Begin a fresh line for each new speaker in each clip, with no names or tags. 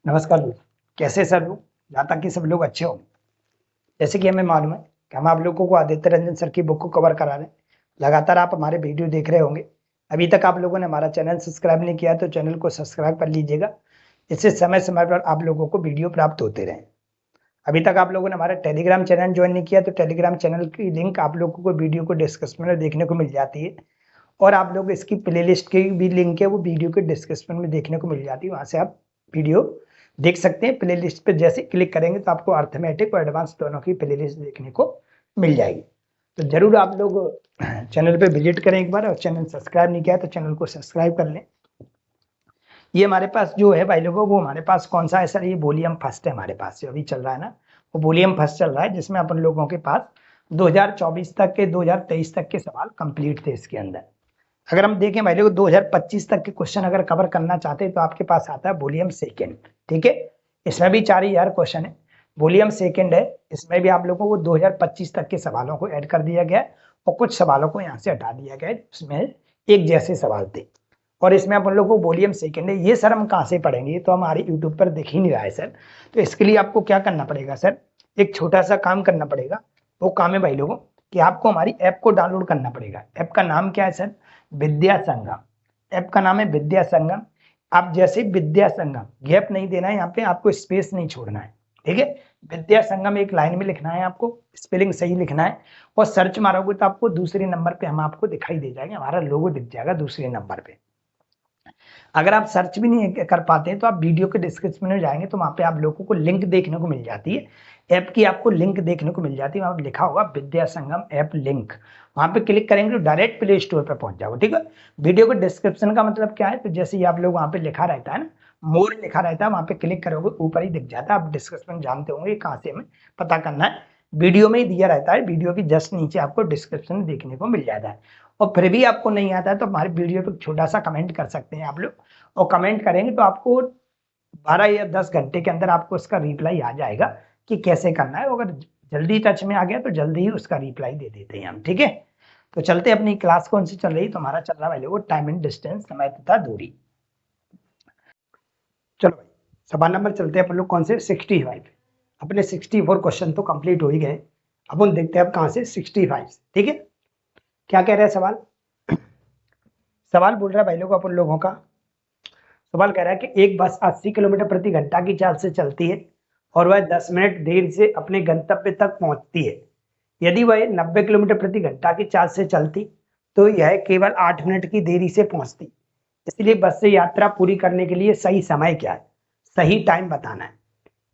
नमस्कार दोस्तों। कैसे सर लोग? जहाँ तक कि सब लोग अच्छे हों। जैसे कि हमें मालूम है कि हम आप लोगों को आदित्य रंजन सर की बुक को कवर करा रहे हैं। लगातार आप हमारे वीडियो देख रहे होंगे। अभी तक आप लोगों ने हमारा चैनल सब्सक्राइब नहीं किया तो चैनल को सब्सक्राइब कर लीजिएगा। इससे समय समय पर आप लोगों को वीडियो प्राप्त होते रहें। अभी तक आप लोगों ने हमारा टेलीग्राम चैनल ज्वाइन नहीं किया तो टेलीग्राम चैनल की लिंक आप लोगों को वीडियो को डिस्क्रिप्शन में देखने को मिल जाती है। और आप लोग इसकी प्लेलिस्ट की भी लिंक है, वो वीडियो के डिस्क्रिप्शन में देखने को मिल जाती है। वहाँ से आप वीडियो देख सकते हैं। प्लेलिस्ट पे जैसे क्लिक करेंगे तो आपको अर्थमेटिक और एडवांस दोनों की प्लेलिस्ट देखने को मिल जाएगी। तो जरूर आप लोग चैनल पे विजिट करें एक बार, और चैनल सब्सक्राइब नहीं किया तो चैनल को सब्सक्राइब कर लें। ये हमारे पास जो है भाई लोगों, वो हमारे पास कौन सा है सर? ये वॉल्यूम फर्स्ट है हमारे पास, जो अभी चल रहा है ना, वो वॉल्यूम फर्स्ट चल रहा है, जिसमें अपन लोगों के पास 2024 तक के 2023 तक के सवाल कंप्लीट थे इसके अंदर। अगर हम देखें भाई लोग 2025 तक के क्वेश्चन अगर कवर करना चाहते हैं तो आपके पास आता है वॉल्यूम सेकेंड। ठीक है, इसमें भी 4000 क्वेश्चन है। वॉल्यूम सेकेंड है, इसमें भी आप लोगों को 2025 तक के सवालों को ऐड कर दिया गया है और कुछ सवालों को यहाँ से हटा दिया गया है, उसमें एक जैसे सवाल थे। और इसमें अपन लोग को वॉल्यूम सेकेंड है। ये सर हम कहाँ से पढ़ेंगे? ये तो हमारे यूट्यूब पर दिख ही नहीं रहा है सर। तो इसके लिए आपको क्या करना पड़ेगा सर? एक छोटा सा काम करना पड़ेगा। वो काम है भाई लोगों कि आपको हमारी ऐप को डाउनलोड करना पड़ेगा। ऐप का नाम क्या है सर? विद्या संगम। ऐप का नाम है विद्या संगम। आप जैसे विद्या संगम, गैप नहीं देना है यहाँ पे, आपको स्पेस नहीं छोड़ना है। ठीक है, विद्या संगम एक लाइन में लिखना है, आपको स्पेलिंग सही लिखना है। और सर्च मारोगे तो आपको दूसरे नंबर पे हम आपको दिखाई दे जाएगा, हमारा लोगो दिख जाएगा दूसरे नंबर पे। अगर आप सर्च भी नहीं कर पाते हैं तो आप वीडियो के डिस्क्रिप्शन में जाएंगे तो वहां पे आप लोगों को लिंक देखने को मिल जाती है। ऐप की आपको लिंक देखने को मिल जाती है, वहां लिखा होगा विद्या संगम ऐप लिंक। वहां पे क्लिक करेंगे तो डायरेक्ट प्ले स्टोर पर पहुंच जाओगे। ठीक है, वीडियो के डिस्क्रिप्शन का मतलब क्या है? तो जैसे ही आप लोग वहां पे लिखा रहता है ना, मोर लिखा रहता है, वहां पे क्लिक करोगे ऊपर ही दिख जाता है। आप डिस्क्रिप्शन जानते होंगे कहाँ से हमें पता करना है। वीडियो में ही दिया रहता है, वीडियो की जस्ट नीचे आपको डिस्क्रिप्शन देखने को मिल जाता है। और फिर भी आपको नहीं आता है तो हमारे वीडियो पे छोटा सा कमेंट कर सकते हैं आप लोग। और कमेंट करेंगे तो आपको 12 या 10 घंटे के अंदर आपको उसका रिप्लाई आ जाएगा कि कैसे करना है। अगर जल्दी टच में आ गया तो जल्दी ही उसका रिप्लाई दे देते हैं हम। ठीक है, तो चलते अपनी क्लास कौन सी चल रही? तो हमारा चल रहा है वो टाइम एंड डिस्टेंस, समय तथा दूरी। चलो भाई, सवाल नंबर चलते हैं अपन लोग कौन से? 65। अपने 64 क्वेश्चन तो कंप्लीट हो ही गए। अब उन देखते हैं अब कहां से 65। ठीक है, क्या कह रहे हैं सवाल? सवाल बोल रहा है भाई लोग अपन लोगों का, सवाल कह रहा है कि एक बस 80 किलोमीटर प्रति घंटा की चाल से चलती है और वह 10 मिनट देर से अपने गंतव्य तक पहुंचती है। यदि वह 90 किलोमीटर प्रति घंटा की चाल से चलती तो यह केवल 8 मिनट की देरी से पहुंचती। इसलिए बस से यात्रा पूरी करने के लिए सही समय क्या है? सही टाइम बताना है।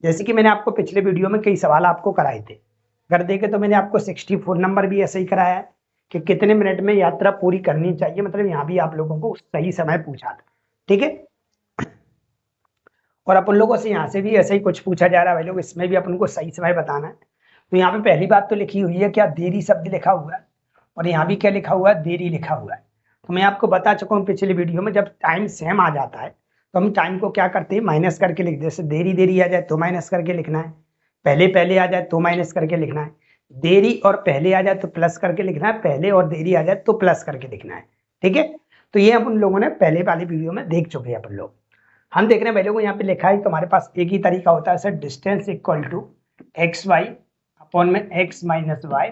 जैसे कि मैंने आपको पिछले वीडियो में कई सवाल आपको कराए थे, अगर देखे तो मैंने आपको 64 नंबर भी ऐसे ही कराया है कि कितने मिनट में यात्रा पूरी करनी चाहिए। मतलब यहाँ भी आप लोगों को सही समय पूछा था। ठीक है, और अपन लोगों से यहाँ से भी ऐसे ही कुछ पूछा जा रहा है भाई लोग, इसमें भी अपन को सही समय बताना है। तो यहाँ पे पहली बात तो लिखी हुई है क्या? देरी शब्द लिखा हुआ है। और यहाँ भी क्या लिखा हुआ है? देरी लिखा हुआ है। तो मैं आपको बता चुका हूँ पिछले वीडियो में, जब टाइम सेम आ जाता है तो हम टाइम को क्या करते हैं? माइनस करके लिख, जैसे देरी देरी आ जाए तो माइनस करके लिखना है, पहले पहले आ जाए तो माइनस करके लिखना है, देरी और पहले आ जाए तो प्लस करके लिखना है, पहले और देरी आ जाए तो प्लस करके लिखना है। ठीक है, तो ये अपन लोगों ने पहले वाली वीडियो में देख चुके हैं अपन लोग। हम देख रहे हैं पहले को यहाँ पे लिखा है, तो हमारे पास एक ही तरीका होता है sir, distance equal to x y upon में एक्स माइनस वाई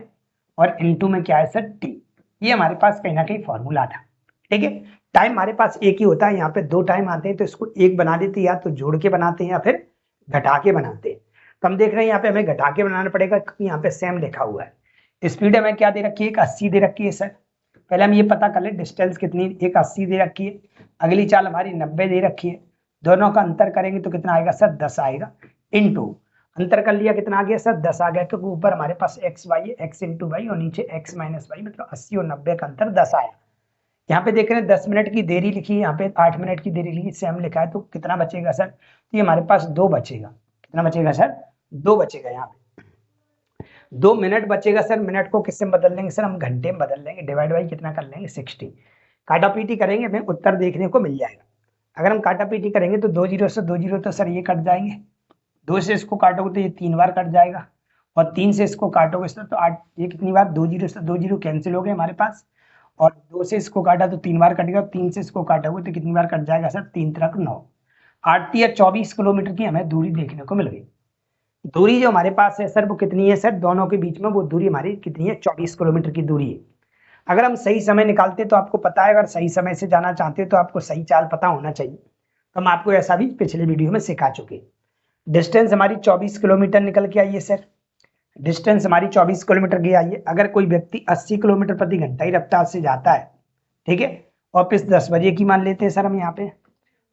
और इनटू में क्या है सर? टी। ये हमारे पास कहीं ना कहीं फॉर्मूला था। ठीक है, टाइम हमारे पास एक ही होता है, यहाँ पे दो टाइम आते हैं तो इसको एक बना देते हैं, या तो जोड़ के बनाते हैं या फिर घटा के बनाते हैं। तो हम देख रहे हैं यहाँ पे हमें घटा के बनाना पड़ेगा क्योंकि यहाँ पे सेम लिखा हुआ है। स्पीड हमें क्या दे रखी है? एक 80 दे रखी है सर। पहले हम ये पता कर ले डिस्टेंस कितनी, एक 80 दे रखी है। अगली चाल हमारी 90 दे रखी है। दोनों का अंतर करेंगे तो कितना आएगा सर? 10 आएगा। इनटू अंतर कर लिया, कितना आ गया सर? 10 आ गया, क्योंकि ऊपर हमारे पास एक्स वाई है, एक्स इंटू वाई, और नीचे एक्स माइनस वाई, मतलब 80 और 90 का अंतर 10 आया। यहाँ पे देख रहे हैं 10 मिनट की देरी लिखी है, यहाँ पे 8 मिनट की देरी लिखी, सेम लिखा है, तो कितना बचेगा सर? तो ये हमारे पास 2 बचेगा। कितना बचेगा सर? 2 बचेगा। यहाँ पे 2 मिनट बचेगा सर। मिनट को किससे बदल लेंगे सर? हम घंटे में बदल लेंगे, डिवाइड बाई कितना कर लेंगे? 60। काटा पीटी करेंगे, हमें उत्तर देखने को मिल जाएगा। अगर हम काटा पीटी करेंगे तो 2 जीरो से 2 जीरो तो सर ये कट जाएंगे, 2 से इसको काटोगे तो ये 3 बार कट जाएगा, और 3 से इसको काटोगे सर तो 8, ये कितनी बार? 2 जीरो से 2 जीरो कैंसिल हो गए हमारे पास, और 2 से इसको काटा तो 3 बार कटेगा, 3 से इसको काटोगे तो कितनी बार कट जाएगा सर? 3 त्रिक 9। 8 या 24 किलोमीटर की हमें दूरी देखने को मिल गई। दूरी जो हमारे पास है सर वो कितनी है सर, दोनों के बीच में वो दूरी हमारी कितनी है, 24 किलोमीटर की दूरी है। अगर हम सही समय निकालते तो आपको पता है, अगर सही समय से जाना चाहते हो तो आपको सही चाल पता होना चाहिए। तो हम आपको ऐसा भी पिछले वीडियो में सिखा चुके। डिस्टेंस हमारी 24 किलोमीटर निकल के आई है सर, डिस्टेंस हमारी 24 किलोमीटर की आई है। अगर कोई व्यक्ति 80 किलोमीटर प्रति घंटा ही रफ्तार से जाता है, ठीक है, ऑफिस 10 बजे की मान लेते हैं सर हम यहाँ पे,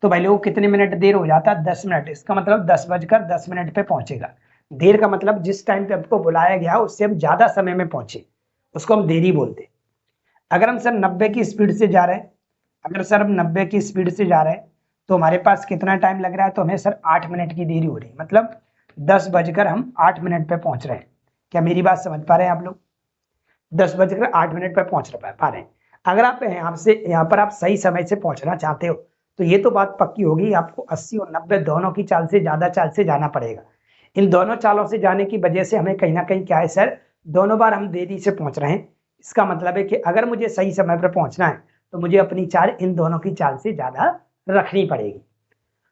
तो भाई लोग कितने मिनट देर हो जाता है, 10 मिनट। इसका मतलब 10 बजकर 10 मिनट पे पहुंचेगा। देर का मतलब जिस टाइम पे आपको बुलाया गया उससे हम ज्यादा समय में पहुंचे, उसको हम देरी बोलते हैं। अगर हम सर 90 की स्पीड से जा रहे हैं, अगर सर हम 90 की स्पीड से जा रहे हैं तो हमारे पास कितना टाइम लग रहा है, तो हमें सर 8 मिनट की देरी हो रही है। मतलब 10 बजकर 8 मिनट पे पहुंच रहे हैं। क्या मेरी बात समझ पा रहे हैं आप लोग? 10 बजकर 8 मिनट पे पहुंच पा रहे हैं। अगर आप यहाँ पर आप सही समय से पहुंचना चाहते हो तो ये तो बात पक्की होगी, आपको 80 और 90 दोनों की चाल से ज्यादा चाल से जाना पड़ेगा। इन दोनों चालों से जाने की वजह से हमें कहीं ना कहीं क्या है सर, दोनों बार हम देरी से पहुंच रहे हैं। इसका मतलब है कि अगर मुझे सही समय पर पहुंचना है तो मुझे अपनी चाल इन दोनों की चाल से ज्यादा रखनी पड़ेगी।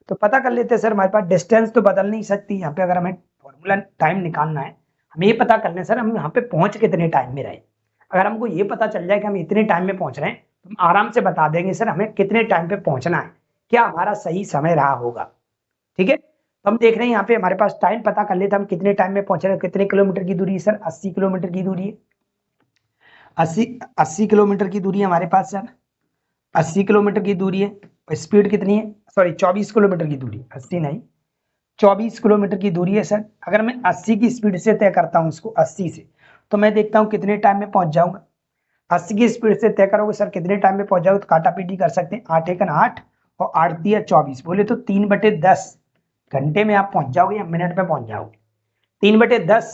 तो पता कर लेते हैं सर, हमारे पास डिस्टेंस तो बदल नहीं सकती यहाँ पे। अगर हमें फॉर्मूला टाइम निकालना है, हमें ये पता करना है सर हम यहाँ पे पहुंच कितने टाइम में रहे। अगर हमको ये पता चल जाए कि हम इतने टाइम में पहुंच रहे हैं तो हम आराम से बता देंगे सर हमें कितने टाइम पे पहुंचना है, क्या हमारा सही समय रहा होगा। ठीक है, तो हम देख रहे हैं यहाँ पे हमारे पास टाइम पता कर लेते हम कितने टाइम में पहुंच रहे हैं। कितने किलोमीटर की दूरी है सर, 80 किलोमीटर की दूरी है। 80 किलोमीटर की दूरी है हमारे पास सर, 80 किलोमीटर की दूरी है। स्पीड कितनी है, सॉरी 24 किलोमीटर की दूरी, 80 नहीं 24 किलोमीटर की दूरी है सर। अगर मैं 80 की स्पीड से तय करता हूँ इसको 80 से, तो मैं देखता हूँ कितने टाइम में पहुंच जाऊंगा। 80 की स्पीड से तय करोगे सर कितने टाइम में पहुंच जाओगे, तो काटा पीटी कर सकते हैं। 8 एकन 8 और 8 दिया 24, बोले तो 3/10 घंटे में आप पहुंच जाओगे या मिनट में पहुंच जाओगे। 3/10,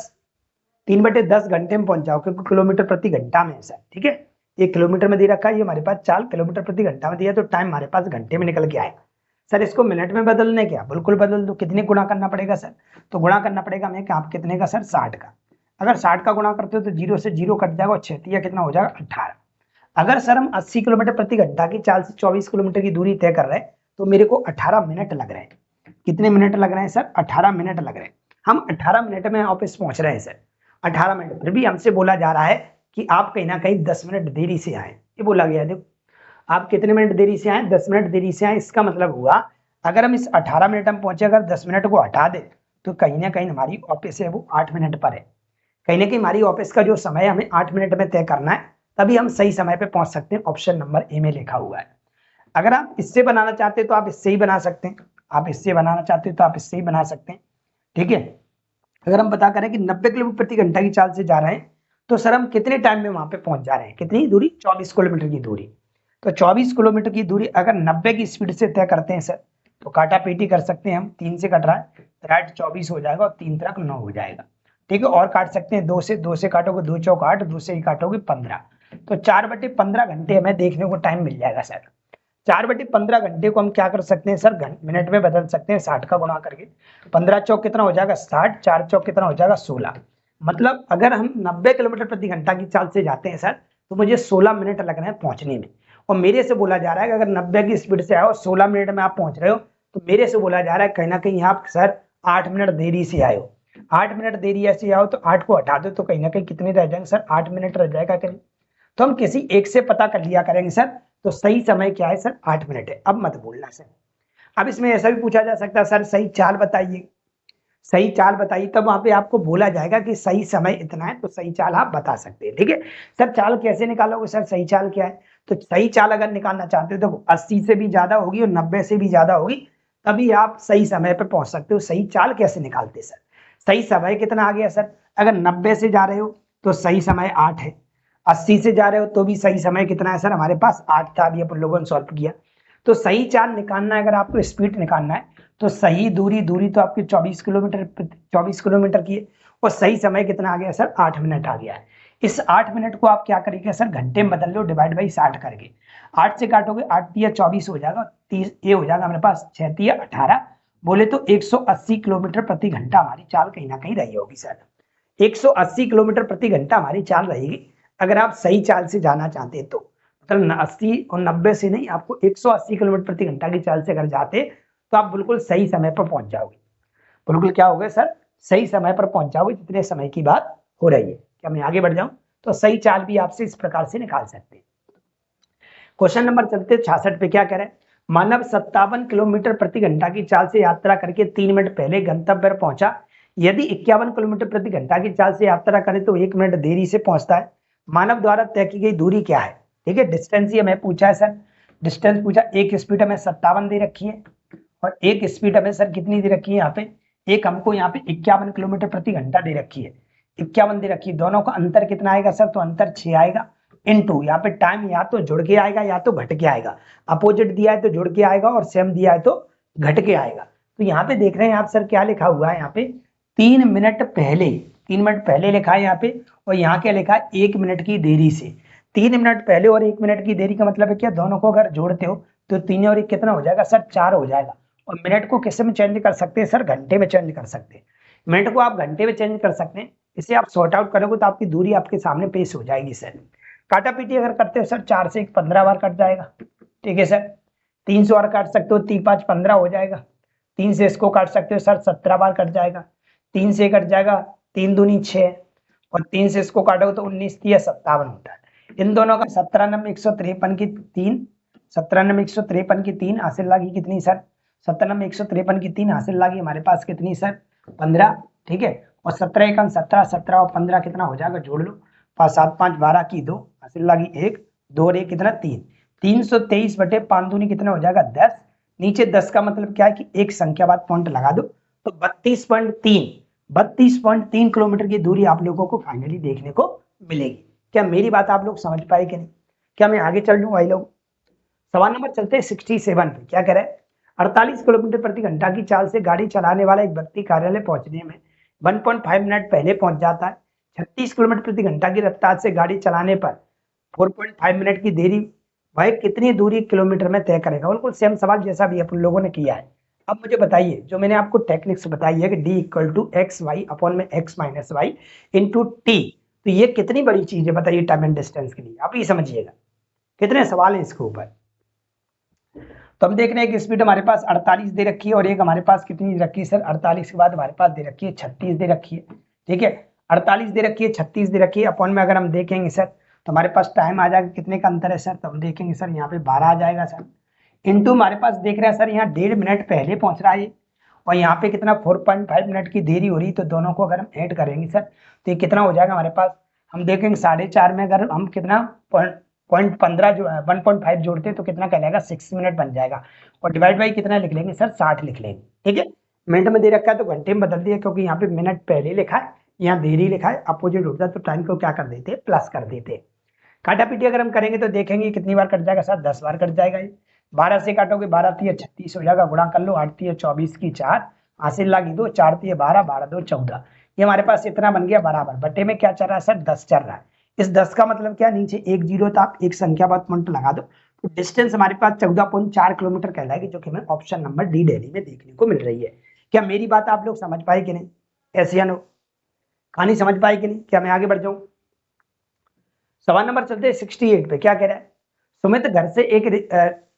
3/10 घंटे में पहुंच जाओगे, क्योंकि किलोमीटर प्रति घंटा में है सर। ठीक है, ये किलोमीटर में दे रखा है, ये हमारे पास चाल किलोमीटर प्रति घंटा में दिया, तो टाइम हमारे पास घंटे में निकल के आएगा। सर इसको मिनट में बदलने क्या, बिल्कुल बदल दो। कितने गुणा करना पड़ेगा सर, तो गुणा करना पड़ेगा हमें आप कितने का सर, 60 का। अगर 60 का गुणा करते हो तो 0 से 0 कट जाएगा और 6 कितना हो जाएगा, 18। अगर सर हम 80 किलोमीटर प्रति घंटा की चाल से 24 किलोमीटर की दूरी तय कर रहे हैं तो मेरे को 18 मिनट लग रहे हैं। कितने मिनट लग रहे हैं सर, 18 मिनट लग रहे हैं। हम 18 मिनट में ऑफिस पहुंच रहे हैं सर, 18 मिनट। फिर भी हमसे बोला जा रहा है कि आप कहीं ना कहीं 10 मिनट देरी से आए, ये बोला गया है। देखो आप कितने मिनट देरी से आए, 10 मिनट देरी से आए। इसका मतलब हुआ अगर हम इस 18 मिनट में पहुंचे, अगर 10 मिनट को हटा दे तो कहीं ना कहीं हमारी ऑफिस है वो 8 मिनट पर है। कहीं ना कहीं हमारी ऑफिस का जो समय हमें 8 मिनट में तय करना है, तभी हम सही समय पे पहुंच सकते हैं। ऑप्शन नंबर ए में लिखा हुआ है। अगर आप इससे बनाना चाहते हैं तो आप इससे ही बना सकते हैं, आप इससे बनाना चाहते हैं तो आप इससे ही बना सकते हैं। ठीक है, अगर हम पता करें कि 90 किलोमीटर प्रति घंटा की चाल से जा रहे हैं तो सर हम कितने टाइम में वहां पे पहुंच जा रहे हैं, कितनी दूरी, 24 किलोमीटर की दूरी। तो 24 किलोमीटर की दूरी अगर 90 की स्पीड से तय करते हैं सर, तो काटा पीटी कर सकते हैं हम। 3 से कट रहा है, राइट 24 हो जाएगा और 3 तरफ 9 हो जाएगा। ठीक है, और काट सकते हैं 2 से काटोगे 2 चौक 8, 2 से ही काटोगे 15, तो 4/15 घंटे हमें देखने को टाइम मिल जाएगा सर। 4/15 घंटे को हम क्या कर सकते हैं सर, मिनट में बदल सकते हैं 60 का गुणा करके। 15 चौक कितना हो जाएगा 60, 4 चौक कितना हो जाएगा 16। मतलब अगर हम 90 किलोमीटर प्रति घंटा की चाल से जाते हैं सर तो मुझे 16 मिनट लग रहे हैं पहुंचने में। और मेरे से बोला जा रहा है कि अगर 90 की स्पीड से आओ 16 मिनट में आप पहुंच रहे हो, तो मेरे से बोला जा रहा है कहीं ना कहीं आप सर 8 मिनट देरी से आए हो। 8 मिनट देरी ऐसे आओ तो 8 को हटा दो तो कहीं ना कहीं कितने रह जाएंगे सर, 8 मिनट रह जाएगा कहीं। तो हम किसी एक से पता कर लिया करेंगे सर, तो सही समय क्या है सर, 8 मिनट है। अब मत बोलना सर। अब इसमें ऐसा भी पूछा जा सकता है सर सही चाल बताइए, सही चाल बताइए, तब वहां पे आपको बोला जाएगा कि सही समय इतना है, तो सही चाल आप बता सकते हैं। ठीक है सर, चाल कैसे निकालोगे सर, सही चाल क्या है, तो सही चाल अगर निकालना चाहते हो तो 80 से भी ज्यादा होगी और 90 से भी ज्यादा होगी, तभी आप सही समय पे पहुंच सकते हो। सही चाल कैसे निकालते सर, सही समय कितना आ गया सर, अगर 90 से जा रहे हो तो सही समय 8 है, 80 से जा रहे हो तो भी सही समय कितना है सर, हमारे पास 8 था, अभी अपन लोगों ने सॉल्व किया। तो सही चाल निकालना है, अगर आपको स्पीड निकालना है तो सही दूरी तो आपकी 24 किलोमीटर की है, और सही समय कितना आ गया सर, 8 मिनट आ गया है। इस 8 मिनट को आप क्या करेंगे सर, घंटे में बदल लो, डिवाइड बाई 60 करके। 8 से काटोगे 8 या 24 हो जाएगा, 30 ये हो जाएगा हमारे पास 6 या 18, बोले तो 180 किलोमीटर प्रति घंटा हमारी चाल कहीं ना कहीं रही होगी सर। 180 किलोमीटर प्रति घंटा हमारी चाल रहेगी अगर आप सही चाल से जाना चाहते हैं तो। मतलब 80 और 90 से नहीं, आपको 180 किलोमीटर प्रति घंटा की चाल से अगर जाते तो आप बिल्कुल सही समय पर पहुंच जाओगे। बिल्कुल क्या होगा सर, सही समय पर पहुंच जाओगे जितने समय की बात हो रही है। क्या मैं आगे बढ़ जाऊं, तो सही चाल भी आपसे इस प्रकार से निकाल सकते हैं। क्वेश्चन नंबर चलते 66 पे क्या कह रहे हैं, मानव 57 किलोमीटर प्रति घंटा की चाल से यात्रा करके 3 मिनट पहले गंतव्य पर पहुंचा। यदि 51 किलोमीटर प्रति घंटा की चाल से यात्रा करे तो 1 मिनट देरी से पहुंचता है। मानव द्वारा तय की गई दूरी क्या है। ठीक है, डिस्टेंस ये हमें पूछा है सर, डिस्टेंस पूछा, एक स्पीड हमें 57 दे रखी है और एक स्पीड हमें सर कितनी दे रखी है यहाँ पे, एक हमको यहाँ पे 51 किलोमीटर प्रति घंटा दे रखी है, 51 दे रखी है। दोनों का अंतर कितना आएगा सर, तो अंतर 6 आएगा। इनटू यहाँ पे टाइम या तो जुड़ के आएगा या तो घट के आएगा, अपोजिट दिया है तो जुड़ के आएगा और सेम दिया है तो घट के आएगा। तो यहाँ पे देख रहे हैं आप सर क्या लिखा हुआ है, यहाँ पे 3 मिनट पहले, 3 मिनट पहले लिखा है यहाँ पे, और यहाँ क्या लिखा है 1 मिनट की देरी से। 3 मिनट पहले और 1 मिनट की देरी का मतलब है क्या, दोनों को अगर जोड़ते हो तो 3 और 1 कितना हो जाएगा सर, 4 हो जाएगा। और मिनट को किस में चेंज कर सकते हैं सर, घंटे में चेंज कर सकते हैं। मिनट को आप घंटे में चेंज कर सकते हैं, इसे आप सॉर्ट आउट करोगे तो आपकी दूरी आपके सामने पेश हो जाएगी सर। काटा पीटी अगर करते हो सर 4 से 15 बार कट जाएगा। ठीक है सर, 300 बार काट सकते हो, 3 5 15 हो जाएगा। 3 से इसको काट सकते हो सर 17 बार कट जाएगा। 3 से कट जाएगा 3 दूनी 6 और 3 से इसको काटोगे तो 19 3 57 होता है। इन दोनों का 17 नंबर 153 की 3, 17 नंबर 153 की 3 हासिल लागी कितनी सर, 17 नंबर 153 की 3 हासिल लागी हमारे पास कितनी सर, 15। ठीक है, और 17 एकम 17, 17 और 15 कितना हो जाएगा, जोड़ लो, 5 7 5 12 की 2 हासिल लागी 1, 2 और 1 कितना 3, 323 बटे 5 दूनी कितना हो जाएगा 10। नीचे 10 का मतलब क्या है कि एक संख्या बाद पॉइंट लगा दो, तो 32.3 किलोमीटर की दूरी आप लोगों को फाइनली देखने को मिलेगी। क्या मेरी बात आप लोग समझ पाए कि नहीं, क्या मैं आगे चल लूँ भाई लोग। सवाल नंबर चलते हैं 67 पे, क्या कह रहा है, 48 किलोमीटर प्रति घंटा की चाल से गाड़ी चलाने वाला एक व्यक्ति कार्यालय पहुंचने में 1.5 मिनट पहले पहुंच जाता है। 36 किलोमीटर प्रति घंटा की रफ्तार से गाड़ी चलाने पर 4.5 मिनट की देरी, वह कितनी दूरी किलोमीटर में तय करेगा। बिल्कुल सेम सवाल जैसा भी अपन लोगों ने किया है। अब मुझे बताइए, जो मैंने आपको टेक्निक्स बताई है कि d equal to x y upon में x minus y into t, तो ये कितनी बड़ी चीज है बताइए टाइम एंड डिस्टेंस के लिए, आप ही समझिएगा। कितने सवाल है इसके ऊपर। तो हम देख रहे हैं कि स्पीड हमारे पास 48 दे रखी है और एक हमारे पास कितनी दे रखी है सर, 48 के बाद हमारे पास दे रखी है 36 दे रखी है। ठीक है, 48 दे रखी है, 36 दे रखी है, अपॉन में अगर हम देखेंगे सर तो हमारे पास टाइम आ जाएगा, कितने का अंतर है सर, तो हम देखेंगे सर यहाँ पे 12 आ जाएगा सर। इंटू हमारे पास देख रहे हैं सर यहाँ 1.5 मिनट पहले पहुंच रहा है और यहाँ पे कितना 4.5 मिनट की देरी हो रही है, तो दोनों को अगर हम ऐड करेंगे सर तो ये कितना हो जाएगा हमारे पास, हम देखेंगे 4.5 में अगर हम कितना 0.15 जो 1.5 जोड़ते हैं तो कितना कहलाएगा 6 मिनट बन जाएगा, और डिवाइड बाई कितना लिख लेंगे सर 60 लिख लेंगे। ठीक है, मिनट में दे रखा है तो घंटे में बदल दिया, क्योंकि यहाँ पे मिनट पहले लिखा है, यहाँ देरी लिखा है, अपोजिट होता है तो टाइम को क्या कर देते हैं, प्लस कर देते हैं। काटा पीटी अगर हम करेंगे तो देखेंगे कितनी बार कट जाएगा सर, 10 बार कट जाएगा। ये 12 से काटोगे 12 3 36 हो जाएगा, गुणा कर लो, 8 3 24 की 4 हासिल लागी 2, 4 3 12, 12 2 14, ये हमारे पास इतना बन गया बराबर। बटे में क्या चल रहा है सर, 10 चल रहा है। इस 10 का मतलब क्या, नीचे एक जीरो था, आप एक संख्या बाद पॉइंट लगा दो, तो डिस्टेंस हमारे पास 14.4 किलोमीटर कहलाएगी, जो कि हमें ऑप्शन नंबर डी दिल्ली में देखने को मिल रही है। क्या मेरी बात आप लोग समझ पाए कि नहीं, ऐसे या नो, कहानी समझ पाए कि नहीं। क्या मैं आगे बढ़ जाऊं, सवाल नंबर चलते हैं 68 पे, क्या कह रहा है, सुमित घर से एक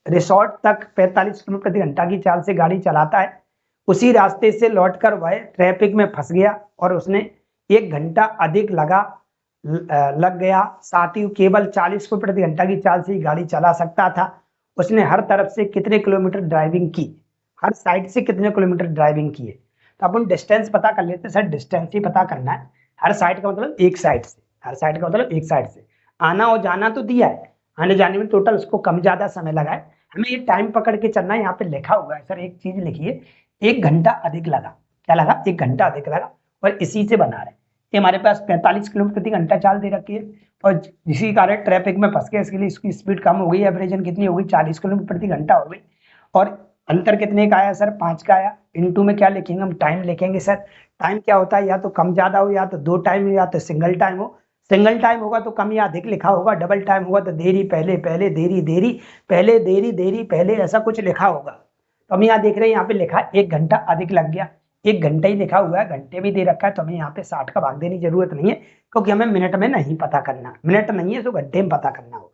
रिसोर्ट तक 45 किलोमीटर प्रति घंटा की चाल से गाड़ी चलाता है। उसी रास्ते से लौटकर वह ट्रैफिक में फंस गया और उसने 1 घंटा अधिक लग गया, साथ ही केवल 40 किलोमीटर प्रति घंटा की चाल से ही गाड़ी चला सकता था। उसने हर तरफ से कितने किलोमीटर ड्राइविंग की, हर साइड से कितने किलोमीटर ड्राइविंग की है। तो अपन डिस्टेंस पता कर लेते हैं सर, डिस्टेंस ही पता करना है। हर साइड का मतलब एक साइड से, हर साइड का मतलब एक साइड से, आना और जाना तो दिया है, आने जाने में टोटल उसको कम ज्यादा समय लगा है, हमें ये टाइम पकड़ के चलना है। यहाँ पे लिखा हुआ है सर, एक चीज लिखिए, 1 घंटा अधिक लगा, क्या लगा, 1 घंटा अधिक लगा, और इसी से बना रहे। ये हमारे पास 45 किलोमीटर प्रति घंटा चाल दे रखी है और इसी कारण ट्रैफिक में फंस गया, इसके लिए इसकी स्पीड कम हो गई, एवरेजन कितनी हो गई 40 किलोमीटर प्रति घंटा हो गई। और अंतर कितने का आया सर, 5 का आया। इनटू में क्या लिखेंगे हम, टाइम लिखेंगे सर। टाइम क्या होता है, या तो कम ज्यादा हो, या तो 2 टाइम हो, या तो सिंगल टाइम हो। सिंगल टाइम होगा तो कम या अधिक लिखा होगा, डबल टाइम होगा तो देरी पहले पहले देरी देरी पहले देरी देरी पहले, ऐसा कुछ लिखा होगा। तो हम यहाँ देख रहे हैं, यहाँ पे लिखा 1 घंटा अधिक लग गया, 1 घंटा ही लिखा हुआ है, घंटे भी दे रखा है, तो हमें यहाँ पे 60 का भाग देने की जरूरत नहीं है, क्योंकि हमें मिनट में नहीं पता करना, मिनट नहीं है तो घंटे में पता करना हो।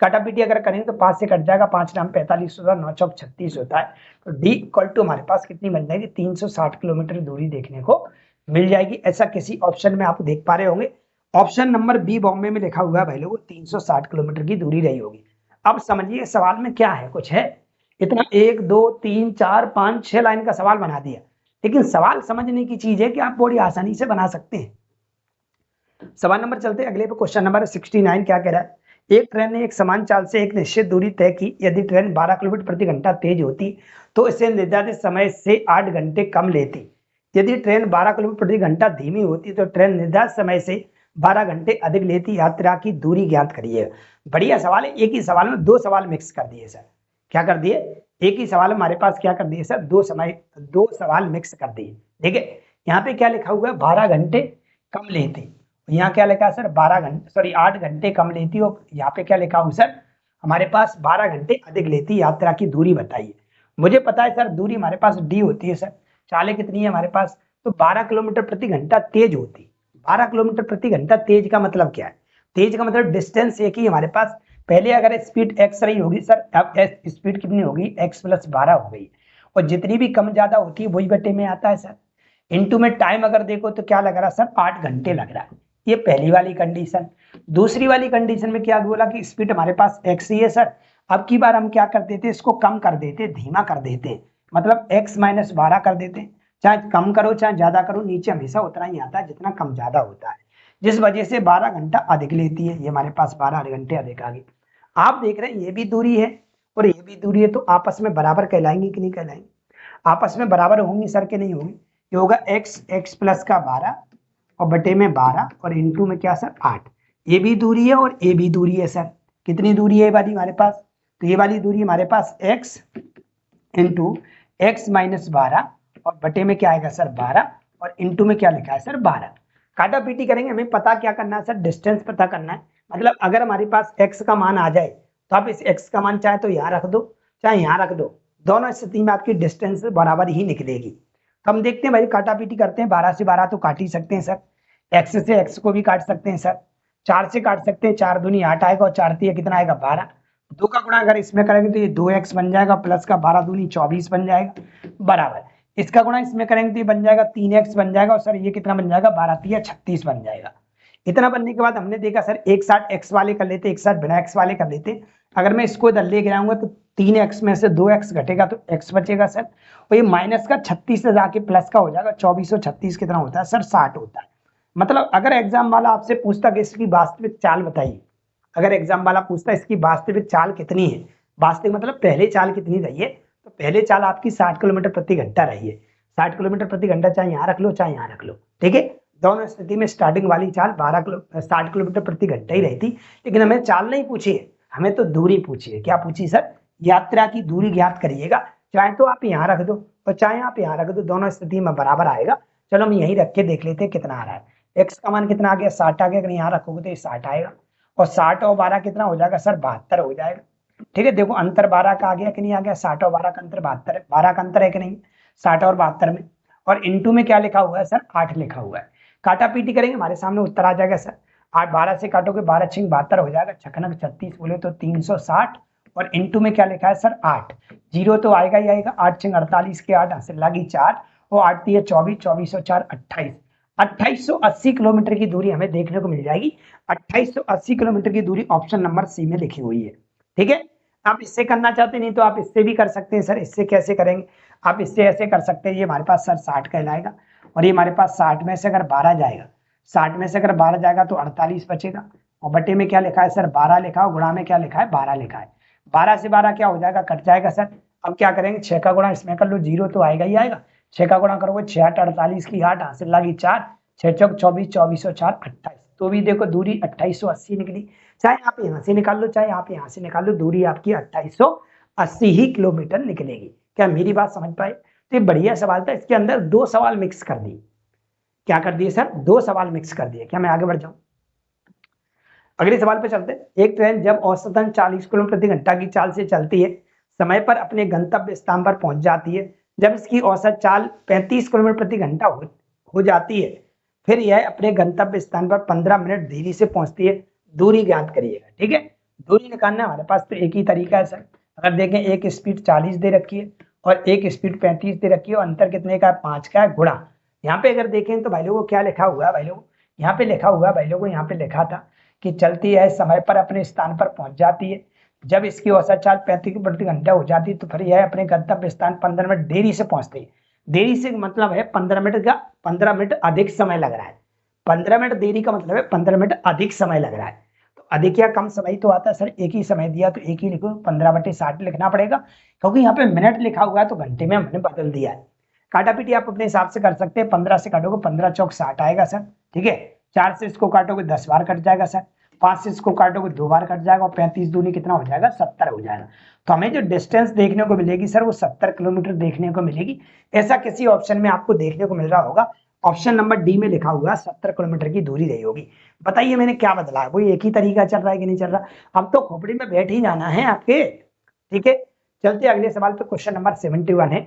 काटापीटी अगर करेंगे तो 5 से कट जाएगा, 5 नाम 45 होता है, 9 चौक 36 होता है। तो डी इक्वल टू हमारे पास कितनी बन जाएगी, 360 किलोमीटर दूरी देखने को मिल जाएगी। ऐसा किसी ऑप्शन में आप देख पा रहे होंगे। ऑप्शन नंबर बी बॉम्बे में लिखा हुआ है भाई लोगों, 360 किलोमीटर की दूरी रही होगी। अब समझिए सवाल में क्या है, कुछ है इतना 1 2 3 4 5 6 लाइन का सवाल बना दिया, लेकिन सवाल समझने की चीज है कि आप बड़ी आसानी से बना सकते हैं। सवाल नंबर चलते अगले पे, क्वेश्चन नंबर 69 क्या कह रहा है, एक ट्रेन ने एक समान चाल से एक निश्चित दूरी तय की। यदि ट्रेन 12 किलोमीटर प्रति घंटा तेज होती तो इसे निर्धारित समय से 8 घंटे कम लेती। यदि ट्रेन 12 किलोमीटर प्रति घंटा धीमी होती तो ट्रेन निर्धारित समय से 12 घंटे अधिक लेती। यात्रा की दूरी ज्ञात करिए। बढ़िया सवाल है। एक ही सवाल में दो सवाल मिक्स कर दिए सर। क्या कर दिए, एक ही सवाल हमारे पास क्या कर दिए सर, दो सवाल मिक्स कर दिए। ठीक है, यहाँ पे क्या लिखा हुआ है, 12 घंटे कम लेती। यहाँ क्या लिखा है सर, 12 घंटे सॉरी 8 घंटे कम लेती। और यहाँ पे क्या लिखा हूँ सर, हमारे पास 12 घंटे अधिक लेती। यात्रा की दूरी बताइए। मुझे पता है सर दूरी हमारे पास डी होती है सर। चालें कितनी है हमारे पास, तो 12 किलोमीटर प्रति घंटा तेज होती। 12 किलोमीटर प्रति घंटा तेज का मतलब क्या है, तेज का मतलब डिस्टेंस एक ही हमारे पास। पहले अगर स्पीड एक्स रही होगी सर, अब स्पीड कितनी होगी, एक्स प्लस 12 हो गई। और जितनी भी कम ज्यादा होती है वही बटे में आता है सर। इनटू में टाइम अगर देखो तो क्या लग रहा है सर, 8 घंटे लग रहा है। ये पहली वाली कंडीशन। दूसरी वाली कंडीशन में क्या बोला कि स्पीड हमारे पास एक्स ही है सर। अब की बार हम क्या कर देते, इसको कम कर देते, धीमा कर देते, मतलब x माइनस 12 कर देते। चाहे कम करो चाहे ज्यादा करो, नीचे हमेशा उतना ही आता है जितना कम ज्यादा होता है, जिस वजह से 12 घंटा अधिक लेती है। ये हमारे पास 12 घंटे अधिक आ गए। आप देख रहे हैं ये भी दूरी है और ये भी दूरी है, तो आपस में बराबर कहलाएंगे कि नहीं कहलाएंगे, आपस में बराबर होंगी सर के नहीं होंगी। ये होगा x प्लस का 12 और बटे में 12 और इंटू में क्या सर 8। ये भी दूरी है और ये भी दूरी है सर। कितनी दूरी है ये वाली हमारे पास, तो ये वाली दूरी हमारे पास x इंटू एक्स माइनस 12 और बटे में क्या आएगा सर 12 और इंटू में क्या लिखा है सर 12। काटा पीटी करेंगे, हमें पता क्या करना है सर, डिस्टेंस पता करना है। मतलब अगर हमारे पास x का मान आ जाए तो आप इस x का मान चाहे तो यहाँ रख दो चाहे यहाँ रख दो, दोनों स्थिति में आपकी डिस्टेंस बराबर ही निकलेगी। तो हम देखते हैं भाई, काटा पीटी करते हैं। 12 से 12 तो काट ही सकते हैं सर, x से x को भी काट सकते हैं सर, 4 से काट सकते हैं, 4 दूनी 8 आएगा और 4 तीन कितना आएगा 12। 2 का गुणा अगर इसमें करेंगे तो ये 2x बन जाएगा, प्लस का 12 दूनी 24 बन जाएगा बराबर। इसका गुणा इसमें करेंगे तो ये बन जाएगा 3x बन जाएगा, और सर ये कितना बन जाएगा 12 तिया 36 बन जाएगा। इतना बनने के बाद हमने देखा सर एक साथ x वाले कर लेते, एक साथ बिना x वाले कर लेते। अगर मैं इसको इधर ले गिराऊंगा तो 3x में से 2x घटेगा तो x बचेगा सर, और ये माइनस का 36 से जाके प्लस का हो जाएगा 24 और 36 कितना होता है सर 60 होता है। मतलब अगर एग्जाम वाला आपसे पूछता कि इसकी वास्तविक चाल बताइए, अगर एग्जाम वाला पूछता इसकी वास्तविक चाल कितनी है, वास्तविक मतलब पहले चाल कितनी रही है, तो पहले चाल आपकी 60 किलोमीटर प्रति घंटा रही है। 60 किलोमीटर प्रति घंटा चाहे यहाँ रख लो चाहे यहाँ रख लो, ठीक है। दोनों स्थिति में स्टार्टिंग वाली चाल 60 किलोमीटर प्रति घंटा ही रही थी। लेकिन हमें चाल नहीं पूछी है, हमें तो दूरी पूछी है। क्या पूछी सर, यात्रा की दूरी ज्ञात करिएगा। चाहे तो आप यहाँ रख दो और चाहे आप यहाँ रख दो, दोनों स्थिति में बराबर आएगा। चलो हम यही रख के देख लेते हैं कितना आ रहा है। एक्स का मान कितना आ गया 60 आ गया, अगर यहाँ रखोगे तो ये 60 आएगा, और 60 और 12 कितना हो जाएगा सर 72 हो जाएगा। ठीक है, देखो अंतर 12 का आ गया कि नहीं आ गया, 60 और 12 का अंतर 72 है, 12 का अंतर है कि नहीं 60 और 72 में। और इंटू में क्या लिखा हुआ है सर 8 लिखा हुआ है। काटा पीटी करेंगे हमारे सामने उत्तर आ जाएगा सर 8, 12 से काटोगे 12 छिंग 72 हो जाएगा, छकनक 36 बोले तो 360 और इंटू में क्या लिखा है सर 8। जीरो तो आएगा ही आएगा, 8 छिंग 48 के 8 हासिल लगी 4 और 8 दिए 24, 24 और 4 28, 2880 किलोमीटर की दूरी हमें देखने को मिल जाएगी। 2880 किलोमीटर की दूरी ऑप्शन नंबर सी में लिखी हुई है। ठीक है, आप इससे करना चाहते नहीं तो आप इससे भी कर सकते हैं सर। इससे कैसे करेंगे, आप इससे ऐसे कर सकते हैं। ये हमारे पास सर 60 कहलाएगा और ये हमारे पास 60 में से अगर 12 जाएगा, 60 में से अगर 12 जाएगा तो 48 बचेगा, और बटे में क्या लिखा है सर 12 लिखा है, गुणा में क्या लिखा है 12 लिखा है। 12 से 12 क्या हो जाएगा कट जाएगा सर। अब क्या करेंगे 6 का गुणा इसमें कर लो, जीरो तो आएगा ही आएगा, 6 का गुणा करोगे 6 8 48 की 8 हासिल लगी 4, 6 चौक 24, 24 और 4 28, तो भी देखो दूरी 2880 निकली। चाहे आप यहाँ से निकाल लो चाहे आप यहाँ से निकाल लो, दूरी आपकी 2880 ही किलोमीटर निकलेगी। क्या मेरी बात समझ पाए? तो ये बढ़िया सवाल था, इसके अंदर 2 सवाल मिक्स कर दिए। क्या कर दिए सर 2 सवाल मिक्स कर दिए। क्या मैं आगे बढ़ जाऊं, अगले सवाल पे चलते। एक ट्रेन जब औसतन 40 किलोमीटर प्रति घंटा की चाल से चलती है, समय पर अपने गंतव्य स्थान पर पहुंच जाती है। जब इसकी औसत चाल 35 किलोमीटर प्रति घंटा हो जाती है, फिर यह अपने गंतव्य स्थान पर 15 मिनट देरी से पहुंचती है। दूरी ज्ञात करिएगा। ठीक है, दूरी निकालना हमारे पास तो एक ही तरीका है सर। अगर देखें एक स्पीड 40 दे रखी है और एक स्पीड 35 दे रखी है और अंतर कितने का है, 5 का है, गुणा। यहाँ पे अगर देखें तो भाई लोगों क्या लिखा हुआ है भाई लोगों, यहाँ पे लिखा हुआ है भाई लोगों, यहाँ पे लिखा था कि चलती है समय पर अपने स्थान पर पहुंच जाती है। जब इसकी औसत चाल 35 प्रति घंटा हो जाती है तो फिर यह अपने गंतव्य स्थान 15 मिनट देरी से पहुंचती है। देरी से मतलब है 15 मिनट अधिक समय लग रहा है। 15 मिनट देरी का मतलब है 15 मिनट अधिक समय लग रहा है। तो अधिक या कम समय तो आता है सर, एक ही समय दिया तो एक ही लिखो, 15/60 लिखना पड़ेगा, क्योंकि यहाँ पे मिनट लिखा हुआ है तो घंटे में हमने बदल दिया है। काटा पीटी आप अपने हिसाब से कर सकते हैं, 15 से काटोगे 15 चौक 60 आएगा सर, ठीक है। 4 से इसको काटोगे 10 बार कट जाएगा सर, 5 से इसको काटोगे 2 बार कट जाएगा और 35 दूनी कितना हो जाएगा, 70 हो जाएगा। तो हमें जो डिस्टेंस देखने को मिलेगी सर वो 70 किलोमीटर देखने को मिलेगी। ऐसा किसी ऑप्शन में आपको देखने को मिल रहा होगा, ऑप्शन नंबर डी में लिखा हुआ 70 किलोमीटर की दूरी रही होगी। बताइए मैंने क्या बदला है, वही एक ही तरीका चल रहा है कि नहीं चल रहा। अब तो खोपड़ी में बैठ ही जाना है आपके, ठीक है। चलते अगले सवाल पे, क्वेश्चन नंबर 71 है।